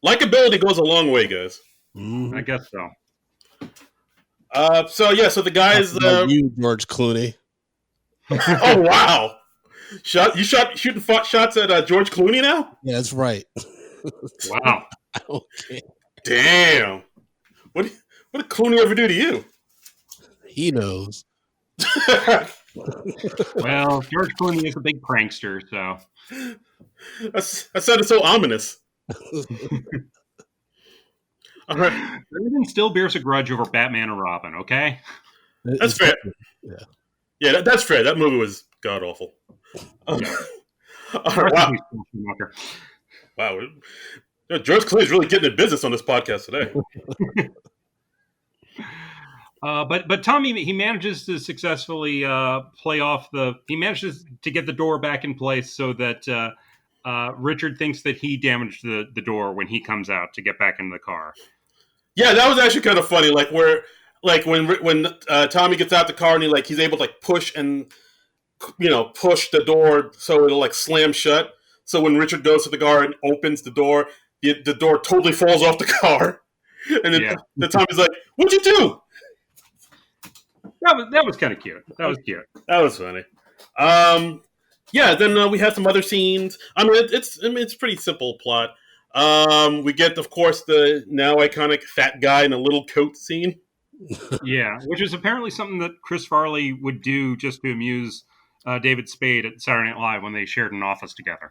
likability goes a long way, guys. I guess so. So the guys. You, George Clooney. Oh wow! Shooting shots at George Clooney now? Yeah, that's right. Wow. Okay. Damn. What did Clooney ever do to you? He knows. Well, George Clooney is a big prankster, so. That sounded so ominous. All right. Everything still bears a grudge over Batman and Robin, okay? That's fair. Yeah, that's fair. That movie was god awful. Wow. Wow. George Clooney's really getting in business on this podcast today. But Tommy, he manages to successfully he manages to get the door back in place so that Richard thinks that he damaged the door when he comes out to get back into the car. Yeah, that was actually kind of funny. Like when Tommy gets out the car and he's able to push and push the door so it'll slam shut. So when Richard goes to the car and opens the door, the door totally falls off the car, and then Tommy's like, "What'd you do?" That was kind of cute. That was cute. That was funny. Then we have some other scenes. I mean, it's pretty simple plot. We get, of course, the now iconic fat guy in a little coat scene. Yeah, which is apparently something that Chris Farley would do just to amuse David Spade at Saturday Night Live when they shared an office together.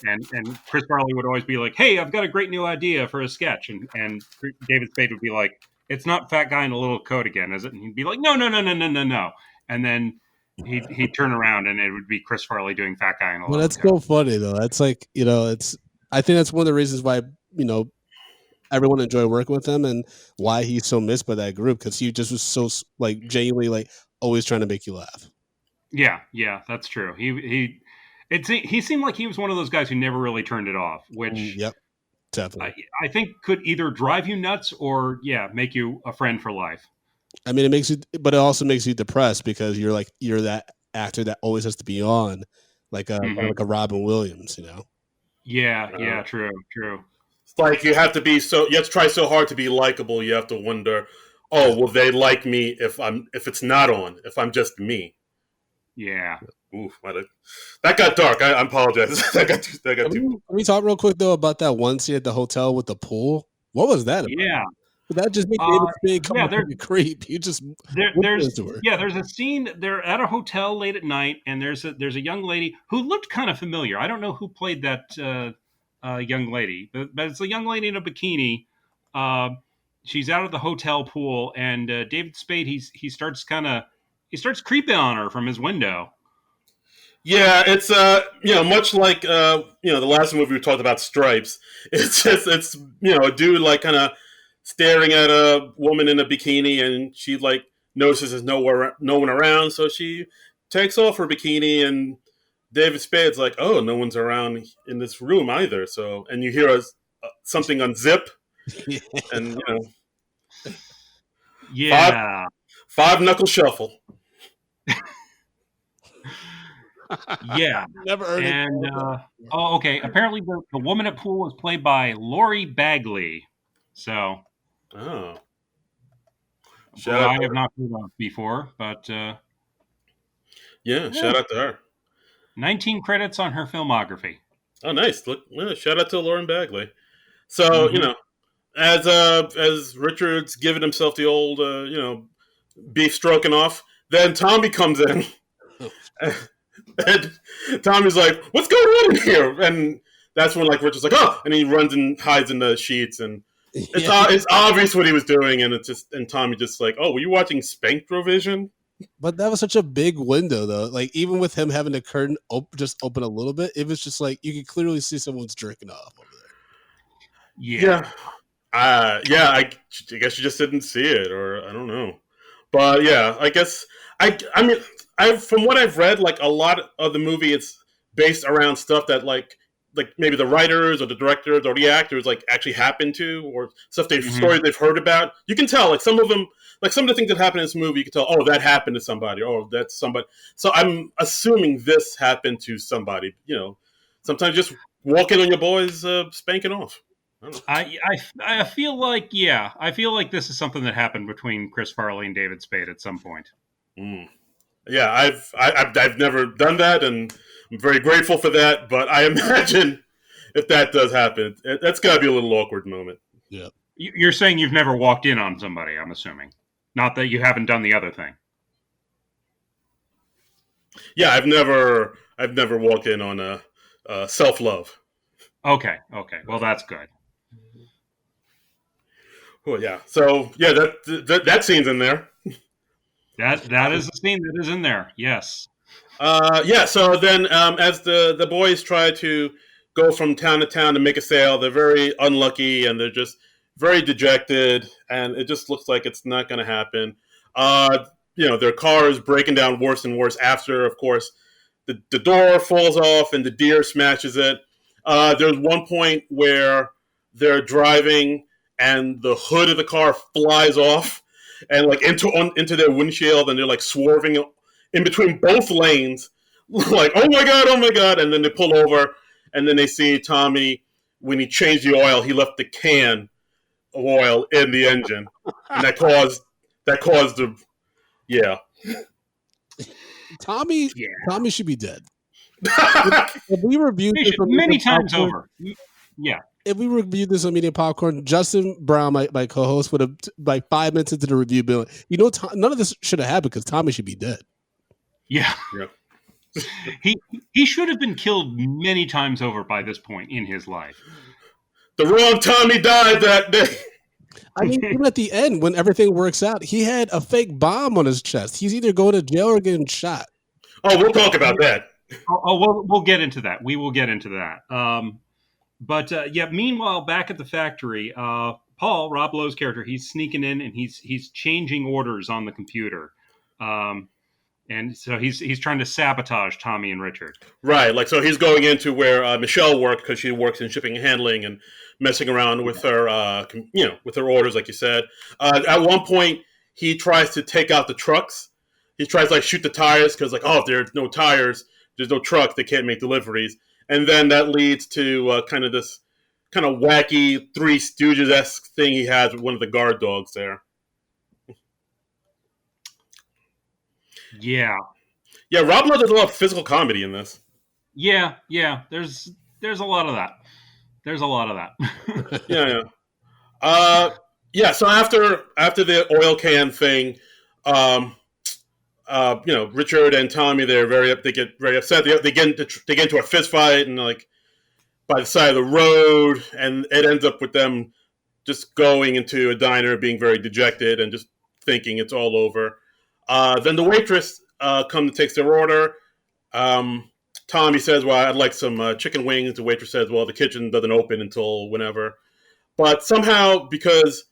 And Chris Farley would always be like, "Hey, I've got a great new idea for a sketch," and David Spade would be like, "It's not fat guy in a little coat again, is it?" And he'd be like, "No." And then he'd turn around and it would be Chris Farley doing fat guy in a little coat. Well, that's so funny though. That's like, I think that's one of the reasons why, everyone enjoyed working with him and why he's so missed by that group, because he just was so genuinely always trying to make you laugh. Yeah, that's true. He seemed like he was one of those guys who never really turned it off, which definitely I think could either drive you nuts or make you a friend for life. I mean, but it also makes you depressed because you're that actor that always has to be on, like a Robin Williams, Yeah, true. It's like you have to try so hard to be likable. You have to wonder, will they like me if it's not on, if I'm just me? Yeah. Ooh, that got dark. I apologize. that got too. Can we talk real quick though about that one scene at the hotel with the pool? What was that about? Yeah. But that just made David Spade come yeah, off like a creep. You just there's a scene. They're at a hotel late at night, and there's a young lady who looked kind of familiar. I don't know who played that young lady, but it's a young lady in a bikini. She's out at the hotel pool, and David Spade he starts creeping on her from his window. Yeah, it's much like the last movie we talked about, Stripes. It's a dude like kind of staring at a woman in a bikini, and she like notices there's no one around, so she takes off her bikini, and David Spade's like, oh, no one's around in this room either. So, and you hear something unzip, and five knuckle shuffle. Yeah. Never heard it. Okay. Apparently, the woman at pool was played by Lori Bagley. So. Oh. I have not heard of before, but. Yeah, shout out to her. 19 credits on her filmography. Oh, nice! Look, shout out to Lauren Bagley. So as Richard's giving himself the old beef stroking off, then Tommy comes in. And Tommy's like, "What's going on in here?" And that's when like Richard's like, "Oh!" And he runs and hides in the sheets, and it's obvious what he was doing. And Tommy just like, "Oh, were you watching Spanktrovision?" But that was such a big window, though. Like even with him having the curtain just open a little bit, it was just like you could clearly see someone's jerking off over there. Yeah. I guess you just didn't see it, or I don't know. But yeah, I guess I mean. From what I've read, like a lot of the movie, it's based around stuff that like maybe the writers or the directors or the actors like actually happened to, or stories they've heard about. You can tell like some of them, like some of the things that happen in this movie, you can tell, oh, that happened to somebody, or that's somebody. So I'm assuming this happened to somebody. Sometimes just walk in on your boys spanking off. I feel like this is something that happened between Chris Farley and David Spade at some point. Yeah, I've never done that, and I'm very grateful for that. But I imagine if that does happen, that's got to be a little awkward moment. Yeah, you're saying you've never walked in on somebody. I'm assuming, not that you haven't done the other thing. Yeah, I've never walked in on a self-love. Okay, well that's good. Well, yeah. So yeah, that scene's in there. That is the scene that is in there. Yes. Yeah. So then, as the boys try to go from town to town to make a sale, they're very unlucky and they're just very dejected, and it just looks like it's not going to happen. Their car is breaking down worse and worse after, of course, the door falls off and the deer smashes it. There's one point where they're driving and the hood of the car flies off and like into their windshield, and they're like swerving in between both lanes, like oh my god, and then they pull over, and then they see Tommy, when he changed the oil, he left the can of oil in the engine, and that caused the Tommy should be dead. If we reviewed this many times over. Yeah. If we reviewed this on Media Popcorn, Justin Brown, my co-host, would have, like 5 minutes into the review, been like, none of this should have happened because Tommy should be dead. Yeah. He should have been killed many times over by this point in his life. The wrong Tommy died that day. I mean, even at the end, when everything works out, he had a fake bomb on his chest. He's either going to jail or getting shot. Oh, we'll talk about that. We'll get into that. We will get into that. But meanwhile, back at the factory, Paul, Rob Lowe's character, he's sneaking in and he's changing orders on the computer. And so he's trying to sabotage Tommy and Richard. Right. Like, so he's going into where Michelle worked, because she works in shipping and handling, and messing around with her, with her orders, like you said. At one point, he tries to take out the trucks. He tries to like shoot the tires because like, oh, if there's no tires, there's no trucks, they can't make deliveries. And then that leads to kind of this kind of wacky Three Stooges-esque thing he has with one of the guard dogs there. Yeah. Yeah, Rob Lowe does a lot of physical comedy in this. Yeah. There's a lot of that. Yeah. Yeah, so after the oil can thing, um, Richard and Tommy, they get very upset. They get into a fist fight and like by the side of the road, and it ends up with them just going into a diner, being very dejected, and just thinking it's all over. Then the waitress comes and takes their order. Um, Tommy says, "Well, I'd like some chicken wings." The waitress says, "Well, the kitchen doesn't open until whenever." But somehow, because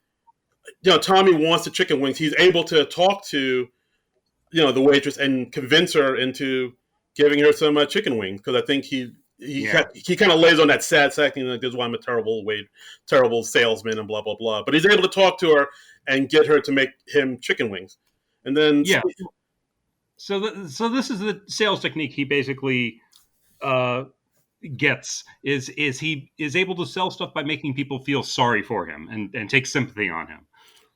Tommy wants the chicken wings, he's able to talk to the waitress and convince her into giving her some chicken wings, because I think he kind of lays on that sad sack and like, this is why I'm a terrible salesman and blah blah blah. But he's able to talk to her and get her to make him chicken wings, and then So this is the sales technique he basically gets is he is able to sell stuff by making people feel sorry for him and take sympathy on him.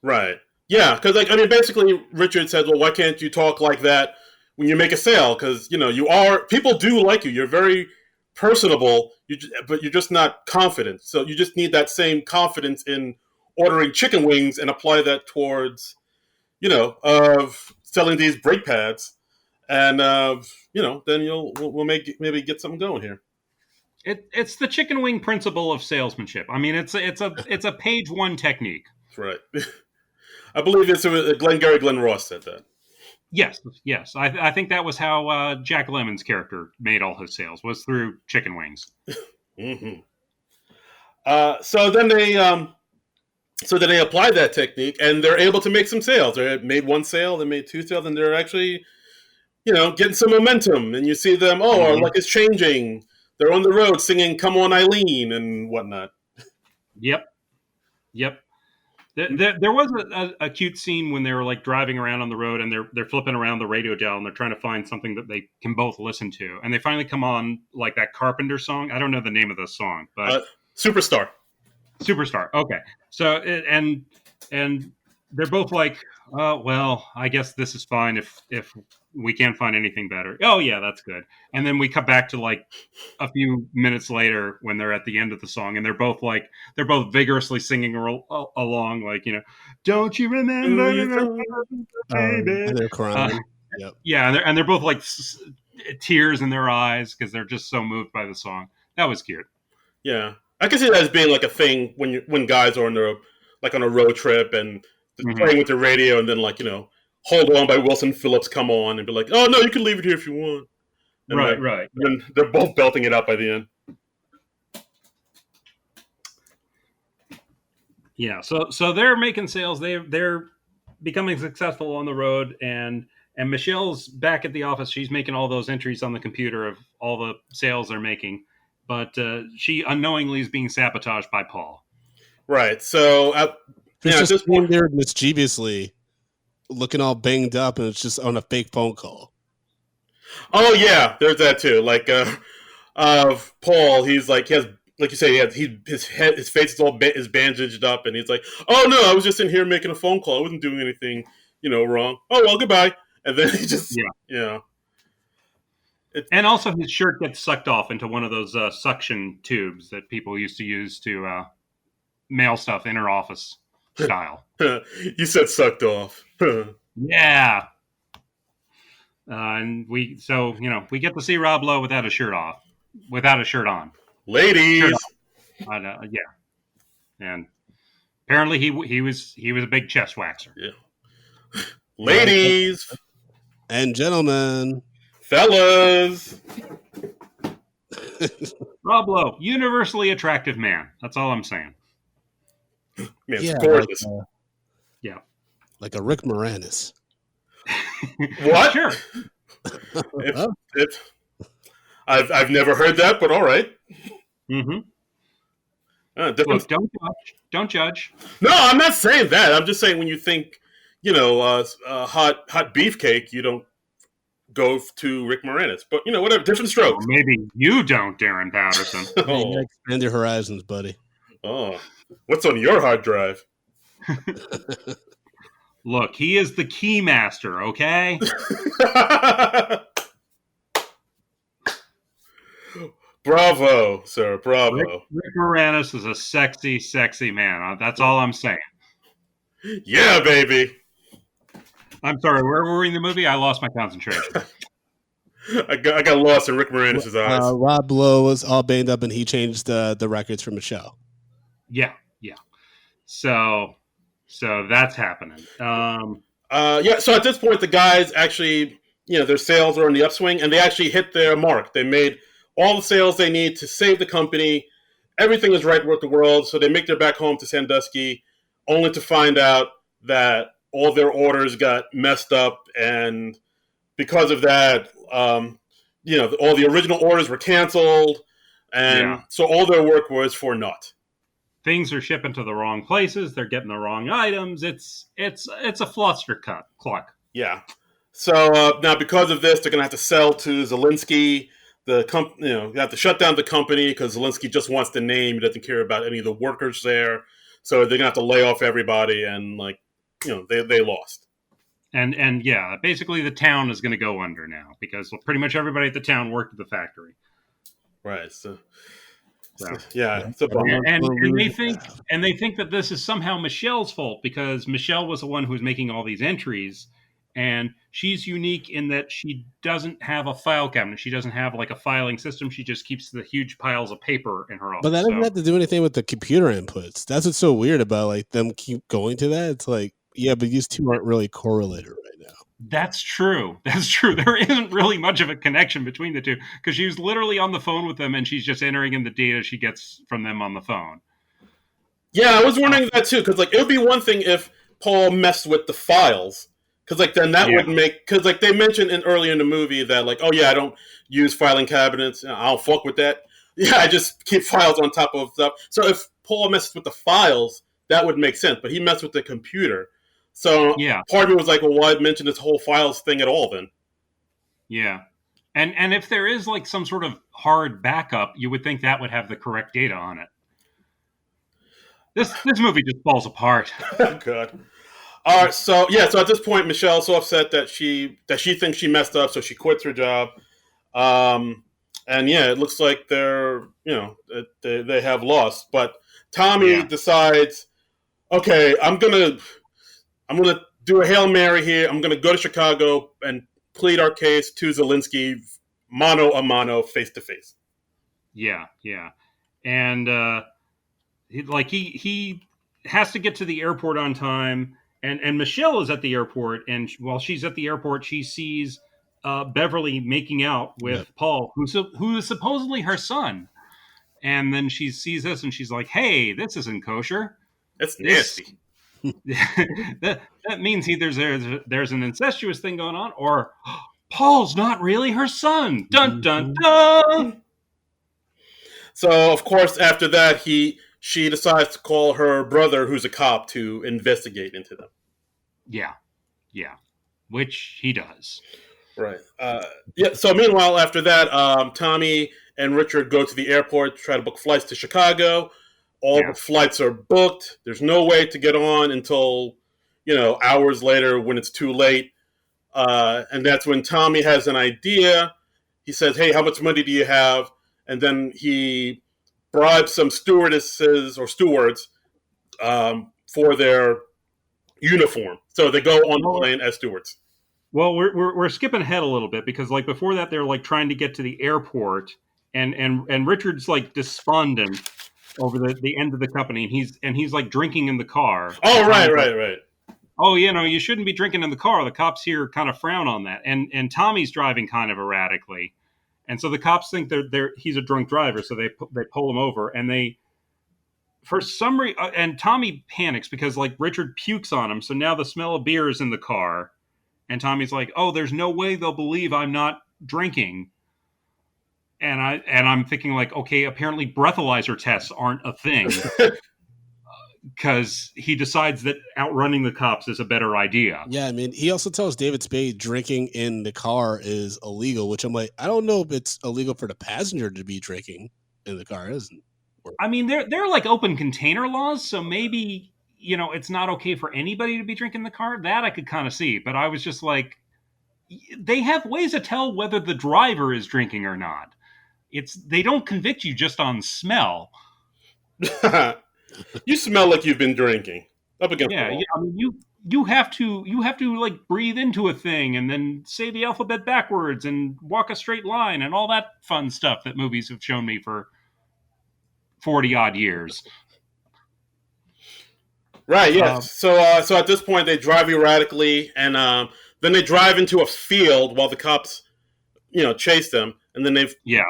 Right. Yeah, because basically Richard says, "Well, why can't you talk like that when you make a sale? Because people do like you. You're very personable, but you're just not confident. So you just need that same confidence in ordering chicken wings and apply that towards, of selling these brake pads, and then we'll maybe get something going here." It's the chicken wing principle of salesmanship. I mean, it's a page one technique. That's right. I believe it's Glenn Ross said that. Yes. I think that was how Jack Lemmon's character made all his sales, was through chicken wings. Mm-hmm. So then they apply that technique, and they're able to make some sales. They made one sale, they made two sales, and they're actually, getting some momentum. And you see them, our luck is changing. They're on the road singing "Come On, Eileen" and whatnot. Yep. There was a cute scene when they were like driving around on the road and they're flipping around the radio dial and they're trying to find something that they can both listen to, and they finally come on like that Carpenter song. I don't know the name of the song, but Superstar. Okay, so and they're both like, well, I guess this is fine if we can't find anything better. Oh yeah, that's good. And then we come back to like a few minutes later when they're at the end of the song, and they're both vigorously singing along, like, don't you remember, baby? And they're crying. Yep. Yeah, and they're both like tears in their eyes because they're just so moved by the song. That was cute. Yeah, I can see that as being like a thing when guys are on a road trip and playing with the radio, and then "Hold On" by Wilson Phillips come on and be like, "Oh no, you can leave it here if you want." And right. Then they're both belting it out by the end. Yeah, so they're making sales. They're becoming successful on the road, and Michelle's back at the office. She's making all those entries on the computer of all the sales they're making, but she unknowingly is being sabotaged by Paul. Right. So just this point, there mischievously looking all banged up, and it's just on a fake phone call. Oh yeah, there's that too. Like Paul, he's like, he has, like you say, his face is bandaged up, and he's like, "Oh no, I was just in here making a phone call. I wasn't doing anything, wrong. Oh well, goodbye." And then he just and also his shirt gets sucked off into one of those suction tubes that people used to use to mail stuff inner office style. You said sucked off. Yeah. And we get to see Rob Lowe without a shirt on. Ladies. Yeah. And apparently he was a big chest waxer. Yeah. Ladies and gentlemen, fellas. Rob Lowe, universally attractive man. That's all I'm saying. Yeah, gorgeous. Like a Rick Moranis. What? Sure. I've never heard that, but all right. Mm-hmm. Look, don't judge. No, I'm not saying that. I'm just saying when you think, hot beefcake, you don't go to Rick Moranis. But whatever, different strokes. Well, maybe you don't, Darren Patterson. Expand your horizons, buddy. Oh, what's on your hard drive? Look, he is the key master, okay? Bravo, sir, bravo. Rick Moranis is a sexy, sexy man. That's all I'm saying. Yeah, baby. I'm sorry, where were we in the movie? I lost my concentration. I got lost in Rick Moranis' eyes. Rob Lowe was all banged up, and he changed the records for Michelle. Yeah. So that's happening. So at this point, the guys actually, their sales are on the upswing, and they actually hit their mark. They made all the sales they need to save the company. Everything is right with the world, so they make their back home to Sandusky, only to find out that all their orders got messed up, and because of that, all the original orders were canceled, and so all their work was for naught. Things are shipping to the wrong places. They're getting the wrong items. It's a fluster cluck. Yeah. So now, because of this, they're going to have to sell to Zelensky. The company, they have to shut down the company because Zelensky just wants the name. He doesn't care about any of the workers there. So they're going to have to lay off everybody, and they lost. And yeah, basically the town is going to go under now because pretty much everybody at the town worked at the factory. Right. So yeah, it's a bummer. And they think that this is somehow Michelle's fault because Michelle was the one who was making all these entries, and she's unique in that she doesn't have a file cabinet. She doesn't have like a filing system. She just keeps the huge piles of paper in her office. But that doesn't have to do anything with the computer inputs. That's what's so weird about like them keep going to that. It's like, yeah, but these two aren't really correlated right now. That's true. There isn't really much of a connection between the two because she was literally on the phone with them and she's just entering in the data she gets from them on the phone. Yeah, I was wondering that too because it would be one thing if Paul messed with the files because then that would make because they mentioned earlier in the movie that I don't use filing cabinets. I don't fuck with that. Yeah, I just keep files on top of stuff. So if Paul messes with the files, that would make sense. But he messed with the computer. So part of me was like, well, why mention this whole files thing at all then? Yeah. And if there is like some sort of hard backup, you would think that would have the correct data on it. This movie just falls apart. God. All right, so at this point, Michelle's so upset that she thinks she messed up, so she quits her job. It looks like they have lost. But Tommy decides, okay, I'm gonna do a Hail Mary here. I'm gonna go to Chicago and plead our case to Zelensky, mano a mano, face to face. Yeah, and he has to get to the airport on time. And Michelle is at the airport, and while she's at the airport, she sees Beverly making out with Paul, who is supposedly her son. And then she sees this, and she's like, "Hey, this isn't kosher. That's nasty." that means either there's an incestuous thing going on, or Paul's not really her son. Dun dun dun. So of course, after that, she decides to call her brother, who's a cop, to investigate into them. Yeah, which he does. Right. So meanwhile, after that, Tommy and Richard go to the airport to try to book flights to Chicago. All the flights are booked. There's no way to get on until, hours later when it's too late. And that's when Tommy has an idea. He says, hey, how much money do you have? And then he bribes some stewardesses or stewards for their uniform. So they go on the plane as stewards. Well, we're skipping ahead a little bit because before that they're trying to get to the airport and Richard's despondent over the end of the company and he's drinking in the car. Oh, right. Oh, you shouldn't be drinking in the car. The cops here kind of frown on that. And Tommy's driving kind of erratically. And so the cops think he's a drunk driver, so they pull him over and for some reason, and Tommy panics because Richard pukes on him. So now the smell of beer is in the car. And Tommy's like, "Oh, there's no way they'll believe I'm not drinking." And I'm thinking okay, apparently breathalyzer tests aren't a thing because he decides that outrunning the cops is a better idea. Yeah, I mean, he also tells David Spade drinking in the car is illegal, which I'm like, I don't know if it's illegal for the passenger to be drinking in the car, isn't? I mean, they're open container laws, so maybe. It's not okay for anybody to be drinking in the car. That I could kind of see. But I was just they have ways to tell whether the driver is drinking or not. They don't convict you just on smell. You smell like you've been drinking. Up against the Yeah, wall. I mean, you have to like breathe into a thing and then say the alphabet backwards and walk a straight line and all that fun stuff that movies have shown me for 40 odd years. Right. Uh, Yes. So at this point, they drive erratically, and then they drive into a field while the cops, chase them, and then yeah,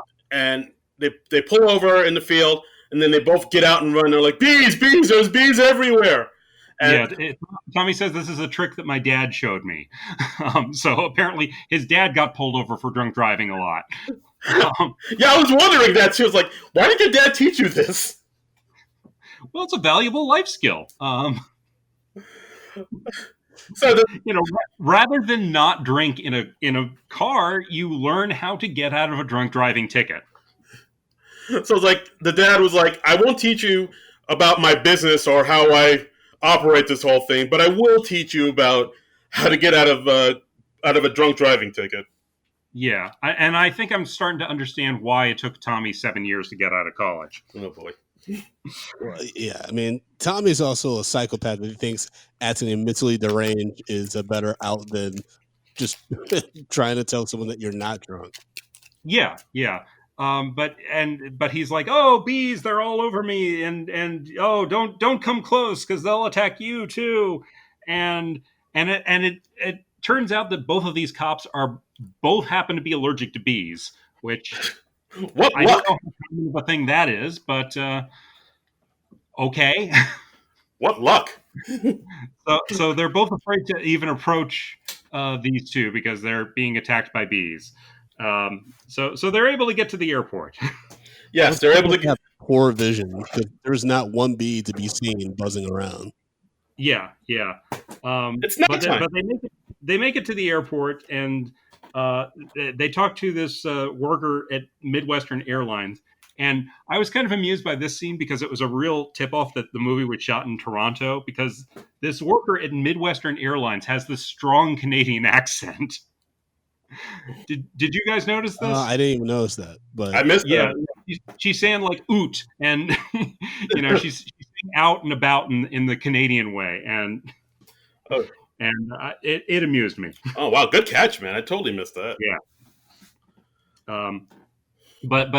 they pull over in the field, and then they both get out and run. They're like, bees, bees, there's bees everywhere. And yeah. Tommy says this is a trick that my dad showed me. So apparently his dad got pulled over for drunk driving a lot. yeah, I was wondering that too. I was like, why did your dad teach you this? Well, it's a valuable life skill. So Rather than not drink in a car, you learn how to get out of a drunk driving ticket. it's like the dad was like, I won't teach you about my business or how I operate this whole thing, but I will teach you about how to get out of a drunk driving ticket. Yeah, and I think I'm starting to understand why it took Tommy 7 years to get out of college. Oh boy. Well, yeah, I mean, Tommy's also a psychopath that thinks acting mentally deranged is a better out than just trying to tell someone that you're not drunk. Yeah, yeah. But he's like, oh, bees, they're all over me, and oh, don't come close because they'll attack you too, and it turns out that both of these cops both happen to be allergic to bees, which What I luck? don't know how common of a thing that is, but okay. What luck? So they're both afraid to even approach these two because they're being attacked by bees. So they're able to get to the airport. Yes, they're able to have poor vision because there's not one bee to be seen buzzing around. Yeah, yeah. It's but nighttime. they make it to the airport, and they talk to this worker at Midwestern Airlines. And I was kind of amused by this scene because it was a real tip-off that the movie was shot in Toronto, because this worker at Midwestern Airlines has this strong Canadian accent. Did you guys notice this? I didn't even notice that, but I missed yeah, that. she's saying like "oot," and she's saying out and about in the Canadian way, and Oh. It amused me. Oh wow, good catch, man! I totally missed that. Yeah. But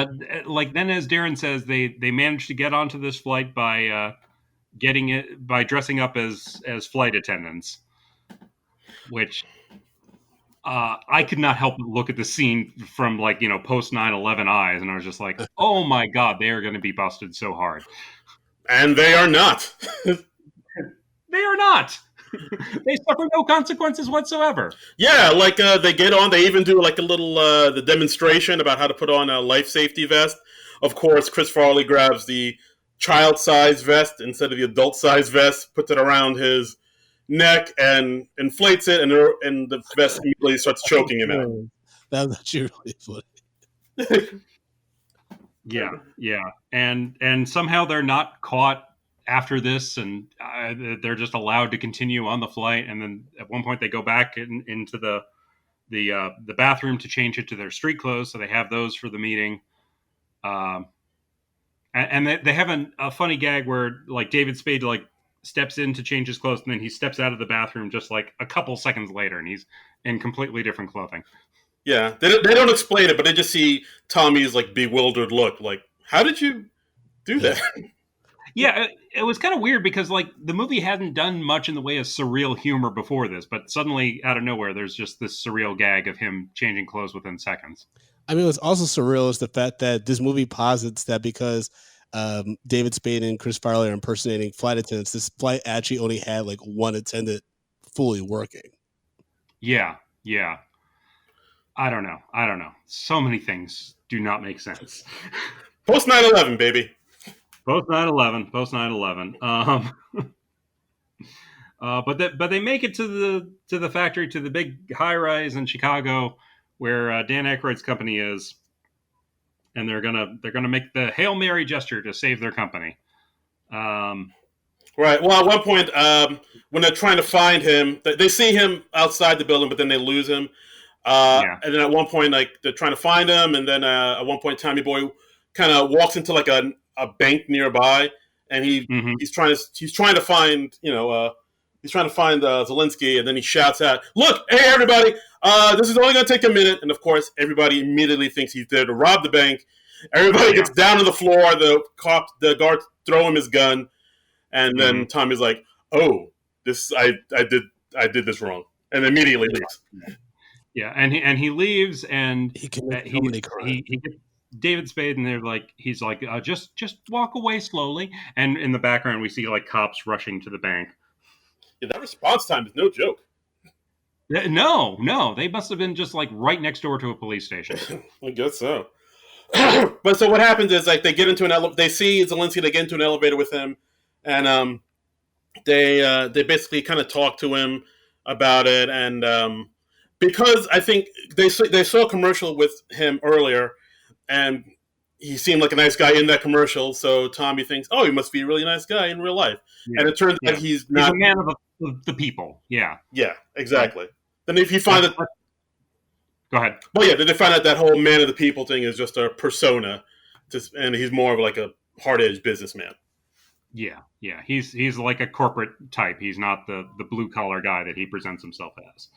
like then, as Darren says, they managed to get onto this flight by dressing up as flight attendants, which I could not help but look at the scene from post 9/11 eyes, and I was just like, oh my god, they are going to be busted so hard, and they are not. They are not. They suffer no consequences whatsoever. Yeah, like they get on. They even do like a little the demonstration about how to put on a life safety vest. Of course, Chris Farley grabs the child-sized vest instead of the adult-sized vest, puts it around his neck and inflates it, and the vest immediately starts choking him out. That was actually really funny. Yeah, and somehow they're not caught after this, and they're just allowed to continue on the flight. And then at one point they go back into the bathroom to change it to their street clothes, so they have those for the meeting. And they have a funny gag where like David Spade like steps in to change his clothes, and then he steps out of the bathroom just like a couple seconds later, and he's in completely different clothing. Yeah, they don't explain it, but they just see Tommy's like bewildered look. Like, how did you do that? Yeah, it was kind of weird because like the movie hadn't done much in the way of surreal humor before this, but suddenly out of nowhere, there's just this surreal gag of him changing clothes within seconds. I mean, what's also surreal is the fact that this movie posits that because David Spade and Chris Farley are impersonating flight attendants, this flight actually only had like one attendant fully working. Yeah. I don't know. So many things do not make sense. Post 9/11, baby. Post 9/11. But they make it to the factory, to the big high rise in Chicago where Dan Aykroyd's company is, and they're gonna make the Hail Mary gesture to save their company. Right. Well, at one point, when they're trying to find him, they see him outside the building, but then they lose him. And then at one point, like they're trying to find him, and then at one point, Tommy Boy kind of walks into like a bank nearby, and he's trying to find Zelensky, and then he shouts out, "Look, hey everybody, this is only going to take a minute." And of course, everybody immediately thinks he's there to rob the bank. Everybody gets down to the floor. The guards throw him his gun, and then Tommy's like, "Oh, I did this wrong," and immediately leaves. Yeah, and he leaves, and he gets David Spade, and he's like, just walk away slowly. And in the background, we see like cops rushing to the bank. Yeah, that response time is no joke. No, they must have been just like right next door to a police station. I guess so. But so what happens is like they get into they see Zelensky, they get into an elevator with him, and they basically kind of talk to him about it, and because I think they saw a commercial with him earlier, and he seemed like a nice guy in that commercial, so Tommy thinks, oh, he must be a really nice guy in real life. Yeah. And it turns out he's not. He's a man of the people. Yeah. Yeah, exactly. Right. Then if you find that. Go ahead. Well, yeah, then they find out that whole man of the people thing is just a persona, and he's more of like a hard-edged businessman. Yeah. He's like a corporate type. He's not the blue-collar guy that he presents himself as.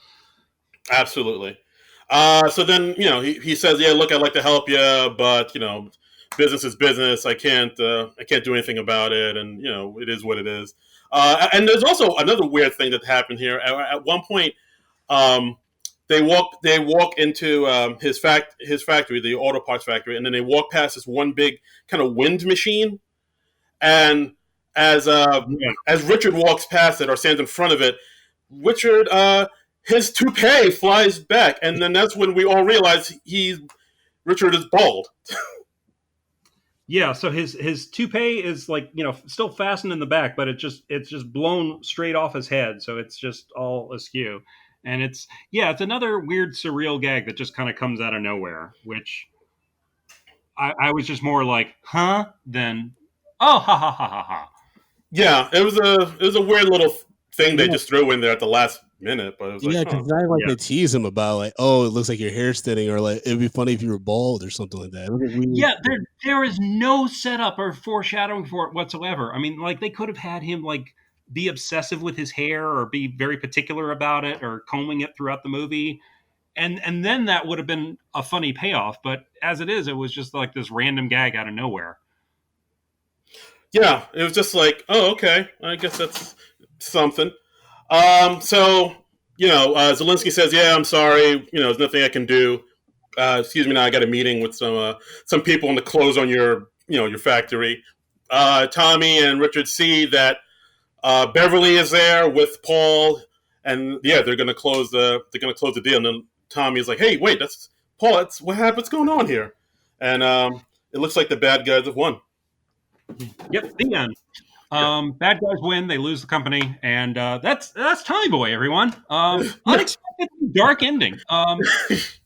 Absolutely. So then, he says, yeah, look, I'd like to help you, but, business is business. I can't do anything about it. And, it is what it is. And there's also another weird thing that happened here. At one point, they walk into his factory, the auto parts factory, and then they walk past this one big kind of wind machine. And as Richard walks past it or stands in front of it, Richard, his toupee flies back, and then that's when we all realize Richard is bald. Yeah, so his toupee is like, still fastened in the back, but it's just blown straight off his head, so it's just all askew. And it's another weird surreal gag that just kind of comes out of nowhere, which I was just more like, huh, than oh, ha ha ha ha ha. Yeah, it was a weird little thing they just threw in there at the last minute, but it was like, because they tease him about like, oh, it looks like your hair's thinning, or like it'd be funny if you were bald or something like that. Yeah, there is no setup or foreshadowing for it whatsoever. I mean, like they could have had him like be obsessive with his hair or be very particular about it or combing it throughout the movie, and then that would have been a funny payoff. But as it is, it was just like this random gag out of nowhere. Yeah, it was just like, oh, okay, I guess that's something. So, Zelensky says, yeah, I'm sorry, there's nothing I can do. Excuse me, now I got a meeting with some people to close on your factory. Tommy and Richard see that Beverly is there with Paul, and yeah, they're going to close the deal. And then Tommy is like, hey, wait, that's Paul. That's what happened. What's going on here? And it looks like the bad guys have won. Yep, the end. Bad guys win. They lose the company, and that's Tommy Boy, everyone. Unexpected dark ending.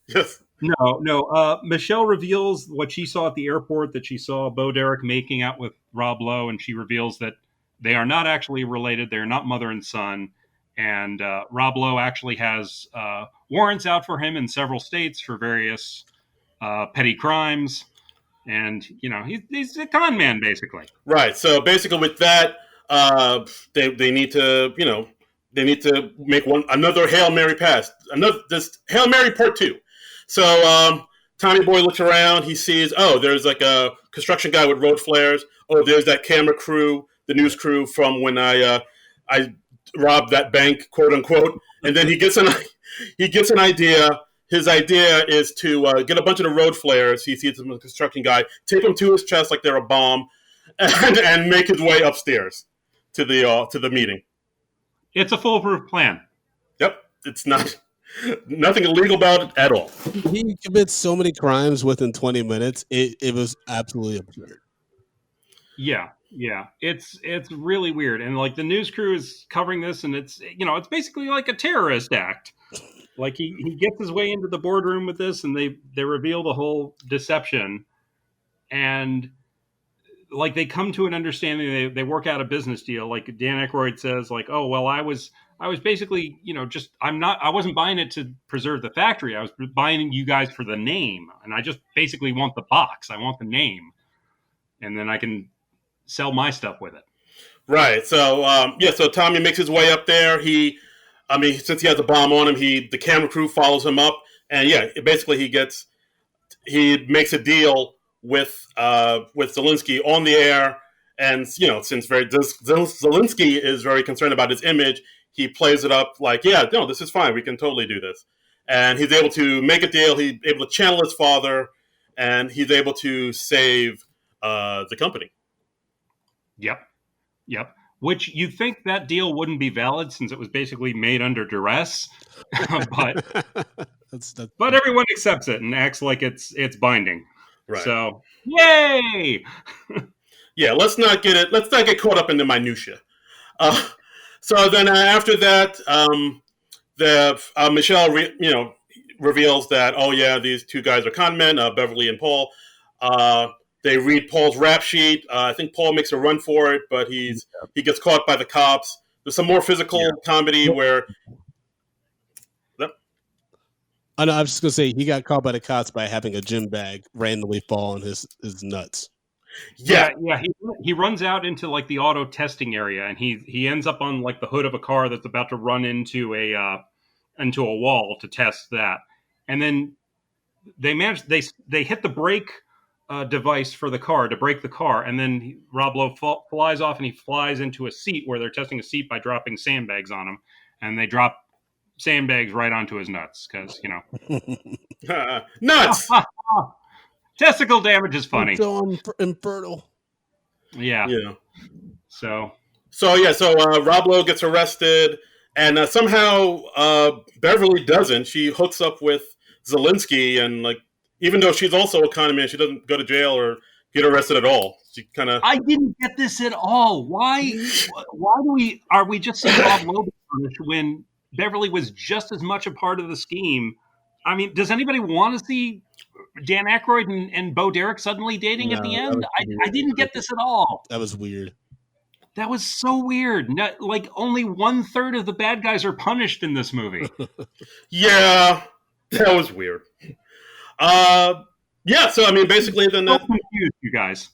Yes. No. Michelle reveals what she saw at the airport, that she saw Bo Derek making out with Rob Lowe, and she reveals that they are not actually related. They're not mother and son. And Rob Lowe actually has warrants out for him in several states for various petty crimes. And, he's a con man, basically. Right. So basically with that, they need to, make another Hail Mary pass. This Hail Mary part 2. So Tommy Boy looks around. He sees, there's like a construction guy with road flares. Oh, there's that camera crew, the news crew from when I robbed that bank, quote unquote. And then he gets an idea. His idea is to get a bunch of the road flares. He sees some construction guy, take them to his chest like they're a bomb, and make his way upstairs to the meeting. It's a foolproof plan. Yep, it's nothing illegal about it at all. He commits so many crimes within 20 minutes. It was absolutely absurd. Yeah, it's really weird, and like the news crew is covering this, and it's basically like a terrorist act. Like he gets his way into the boardroom with this, and they reveal the whole deception, and like they come to an understanding. They work out a business deal. Like Dan Aykroyd says, like, oh well, I was basically I wasn't buying it to preserve the factory. I was buying you guys for the name, and I just basically want the box. I want the name, and then I can sell my stuff with it. Right. So so Tommy makes his way up there. Since he has a bomb on him, the camera crew follows him up, and basically he makes a deal with Zelensky on the air, and since Zelensky is very concerned about his image, he plays it up like, no, this is fine, we can totally do this, and he's able to make a deal. He's able to channel his father, and he's able to save the company. Yep. Which you'd think that deal wouldn't be valid since it was basically made under duress, but but everyone accepts it and acts like it's binding. Right. So, yay! Let's not get caught up in the minutia. So then after that, Michelle reveals that these two guys are con men, Beverly and Paul. They read Paul's rap sheet. I think Paul makes a run for it, but he gets caught by the cops. There's some more physical comedy where. I know. I was just gonna say he got caught by the cops by having a gym bag randomly fall on his nuts. Yeah. He runs out into like the auto testing area, and he ends up on like the hood of a car that's about to run into a wall to test that, and then they hit the brake device for the car to brake the car, and then Rob Lowe flies off and he flies into a seat where they're testing a seat by dropping sandbags on him, and they drop sandbags right onto his nuts because nuts. Testicle damage is funny. It's so infertile. Yeah. So Rob Lowe gets arrested, and somehow Beverly doesn't. She hooks up with Zelensky, and even though she's also a con man, she doesn't go to jail or get arrested at all. She kind of. I didn't get this at all. Why are we just seeing Rob Lowe punished when Beverly was just as much a part of the scheme? I mean, does anybody want to see Dan Aykroyd and Bo Derek suddenly dating at the end? I didn't get this at all. That was weird. That was so weird. Only 1/3 of the bad guys are punished in this movie. Yeah, that was weird. So I mean, basically, then so confused, you guys.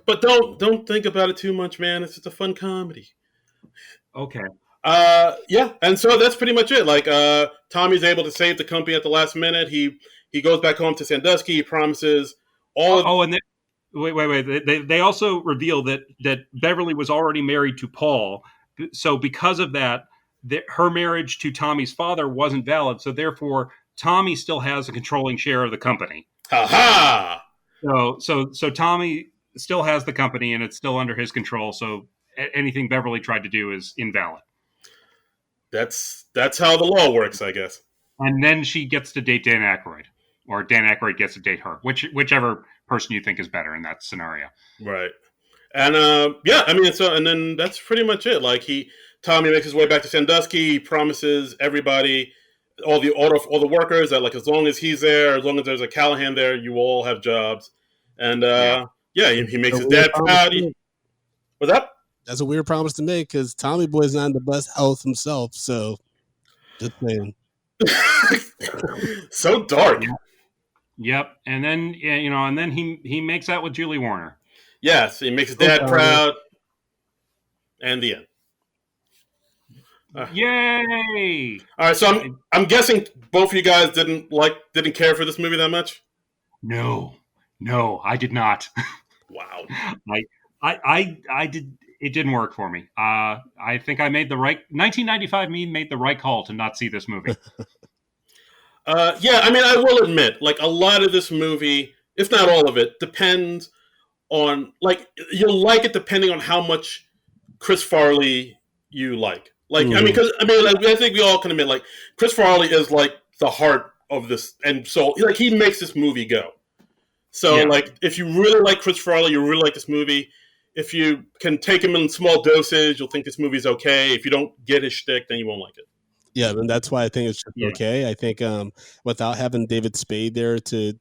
But don't think about it too much, man. It's just a fun comedy. Okay. And so that's pretty much it. Tommy's able to save the company at the last minute. He goes back home to Sandusky. He promises all. And wait. They also reveal that Beverly was already married to Paul. So because of that, her marriage to Tommy's father wasn't valid. So therefore, Tommy still has a controlling share of the company. Ha ha! So Tommy still has the company, and it's still under his control. So anything Beverly tried to do is invalid. That's how the law works, I guess. And then she gets to date Dan Aykroyd, or Dan Aykroyd gets to date her, whichever person you think is better in that scenario. Right. And and then that's pretty much it. Tommy makes his way back to Sandusky. He promises everybody, all the workers, that as long as he's there, as long as there's a Callahan there, you will all have jobs. And he makes his dad proud. What's up? That's a weird promise to make because Tommy Boy's not in the best health himself. So, just saying. So dark. Yep. And then he makes out with Julie Warner. Yes, he makes his dad proud. And the end. Yay! All right, so I'm guessing both of you guys didn't care for this movie that much. No, I did not. Wow. I did. It didn't work for me. I think I made the right. 1995 made the right call to not see this movie. I will admit, a lot of this movie, if not all of it, depends on you'll like it depending on how much Chris Farley you like. I think we all can admit Chris Farley is the heart of this, and so he makes this movie go. So if you really like Chris Farley, you really like this movie. If you can take him in small doses, you'll think this movie's okay. If you don't get his shtick, then you won't like it. Yeah, and that's why I think it's just okay. I think without having David Spade there to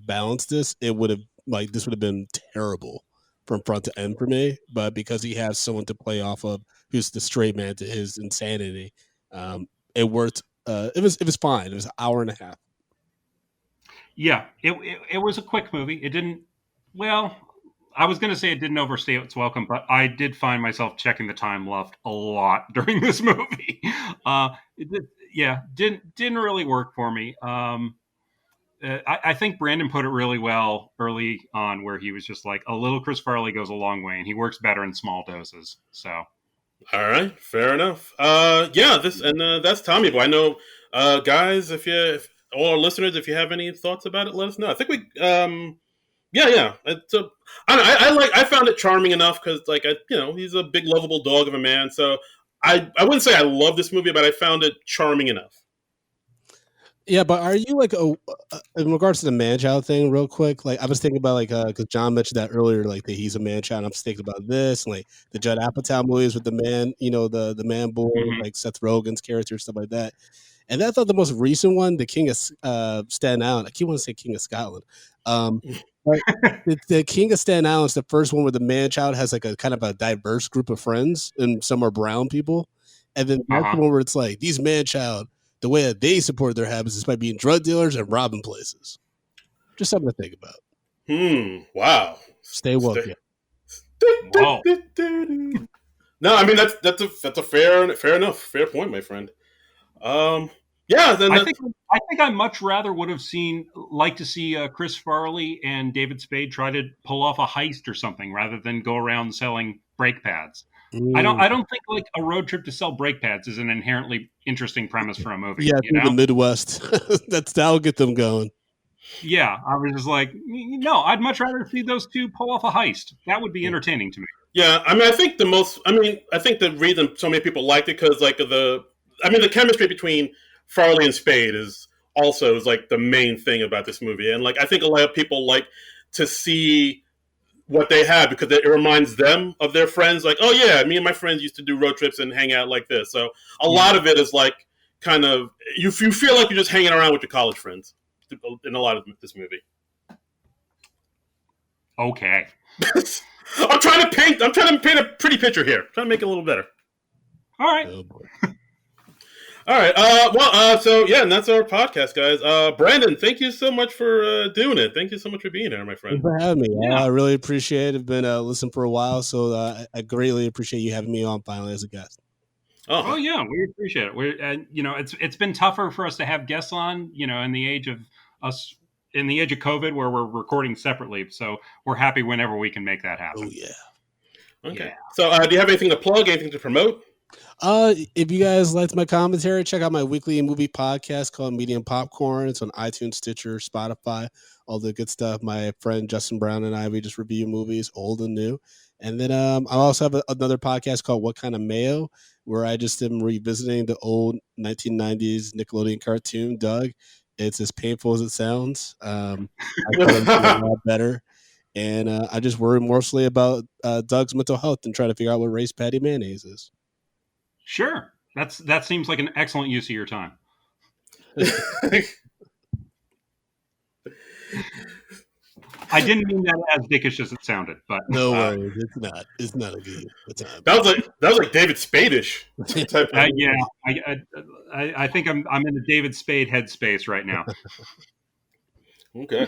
balance this, this would have been terrible from front to end for me. But because he has someone to play off of, who's the straight man to his insanity, it worked. It was fine. It was an hour and a half. Yeah, it was a quick movie. It didn't. Well, I was going to say it didn't overstay its welcome, but I did find myself checking the time left a lot during this movie. Didn't really work for me. I think Brandon put it really well early on, where he was just like, a little Chris Farley goes a long way, and he works better in small doses. So, all right, fair enough. That's Tommy Boy. I know, guys, if all our listeners, if you have any thoughts about it, let us know. I think we, yeah. It's I found it charming enough because, he's a big, lovable dog of a man. So I wouldn't say I love this movie, but I found it charming enough. Yeah, but are you like in regards to the man-child thing, real quick? Like, I was thinking about because John mentioned that earlier, like that he's a man-child. I'm thinking about this, and, like the Judd Apatow movies with the man, the man boy, like Seth Rogen's character, stuff like that. And I thought the most recent one, the King of Staten Island. I keep wanting to say King of Scotland. But the King of Staten Island is the first one where the man-child has like a kind of a diverse group of friends, and some are brown people. And then that's the one where it's like these man-child, the way that they support their habits is by being drug dealers and robbing places. Just something to think about. Wow. Stay woke. Whoa. No, I mean that's a fair point, my friend. I think I much rather would have liked to see Chris Farley and David Spade try to pull off a heist or something rather than go around selling brake pads. I don't think like a road trip to sell brake pads is an inherently interesting premise for a movie. Yeah, through the Midwest. That'll get them going. Yeah, I was just like, no, I'd much rather see those two pull off a heist. That would be entertaining to me. Yeah, I mean, I think the reason so many people liked it because the chemistry between Farley and Spade is like the main thing about this movie, and like I think a lot of people like to see what they have because it reminds them of their friends. Like, oh yeah, me and my friends used to do road trips and hang out like this. So a lot of it is like kind of you feel like you're just hanging around with your college friends in a lot of this movie. Okay. I'm trying to paint a pretty picture here. I'm trying to make it a little better. All right. Oh boy. All right. And that's our podcast, guys. Brandon, thank you so much for doing it. Thank you so much for being here, my friend. Thanks for having me. Yeah. I really appreciate it. I've been listening for a while, so I greatly appreciate you having me on finally as a guest. Oh yeah, we appreciate it. It's been tougher for us to have guests on, in the age of COVID, where we're recording separately. So we're happy whenever we can make that happen. Oh yeah. Okay. Yeah. So, do you have anything to plug? Anything to promote? If you guys liked my commentary, check out my weekly movie podcast called Medium Popcorn. It's on iTunes, Stitcher, Spotify, all the good stuff. My friend Justin Brown and I, we just review movies, old and new. And then I also have another podcast called What Kind of Mayo, where I just am revisiting the old 1990s Nickelodeon cartoon, Doug. It's as painful as it sounds. I thought it was a lot better. And I just worry mostly about Doug's mental health and try to figure out what race Patty Mayonnaise is. Sure. That seems like an excellent use of your time. I didn't mean that as dickish as it sounded, but no worries, it's not. It's not a good time. That was like David Spade-ish. I think I'm in the David Spade headspace right now. Okay.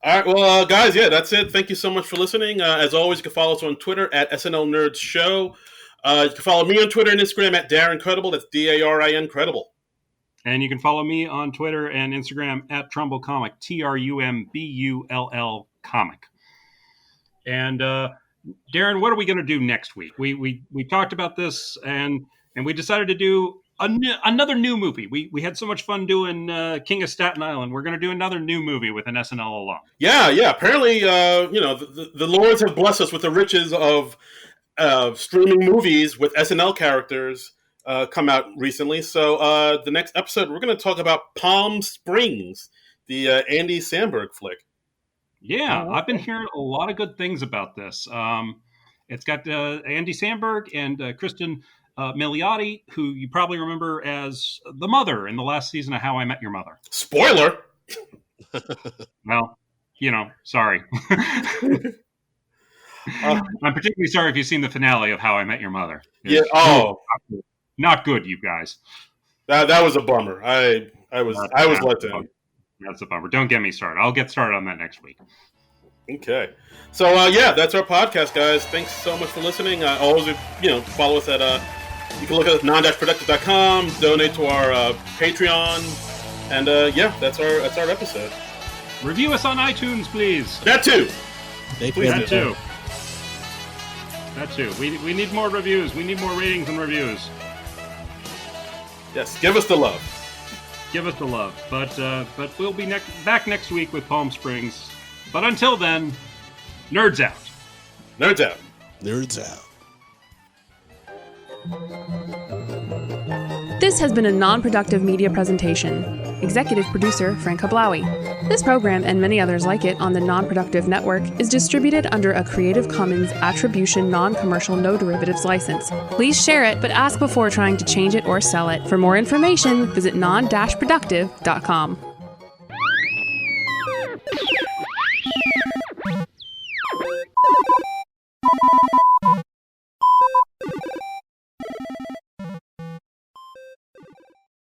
All right, well, guys, that's it. Thank you so much for listening. As always, you can follow us on Twitter at SNL Nerds Show. You can follow me on Twitter and Instagram at Darren Credible. That's DARIN Credible. And you can follow me on Twitter and Instagram at Trumbull Comic, TRUMBULL Comic. And Darren, what are we going to do next week? We talked about this and we decided to do another new movie. We had so much fun doing King of Staten Island. We're going to do another new movie with an SNL alum. Yeah. Apparently, the Lords have blessed us with the riches of streaming movies with SNL characters come out recently. So the next episode, we're going to talk about Palm Springs, the Andy Samberg flick. Yeah, I've been hearing a lot of good things about this. It's got Andy Samberg and Kristen Milioti, who you probably remember as the mother in the last season of How I Met Your Mother. Spoiler! Well, sorry. I'm particularly sorry if you've seen the finale of How I Met Your Mother. Not good, you guys. That was a bummer. I was let down. That's a bummer. Don't get me started. I'll get started on that next week. Okay. So, that's our podcast, guys. Thanks so much for listening. Always, follow us at, you can look at Non-Productive.com, donate to our Patreon, and, that's our episode. Review us on iTunes, please. That too. That too. We need more reviews. We need more ratings and reviews. Yes, give us the love. Give us the love. But we'll be back next week with Palm Springs. But until then, nerds out. Nerds out. Nerds out. This has been a non-productive media presentation. Executive producer Frank Hablawi. This program and many others like it on the Non-Productive Network is distributed under a Creative Commons Attribution Non-Commercial No Derivatives license. Please share it, but ask before trying to change it or sell it. For more information, visit non-productive.com.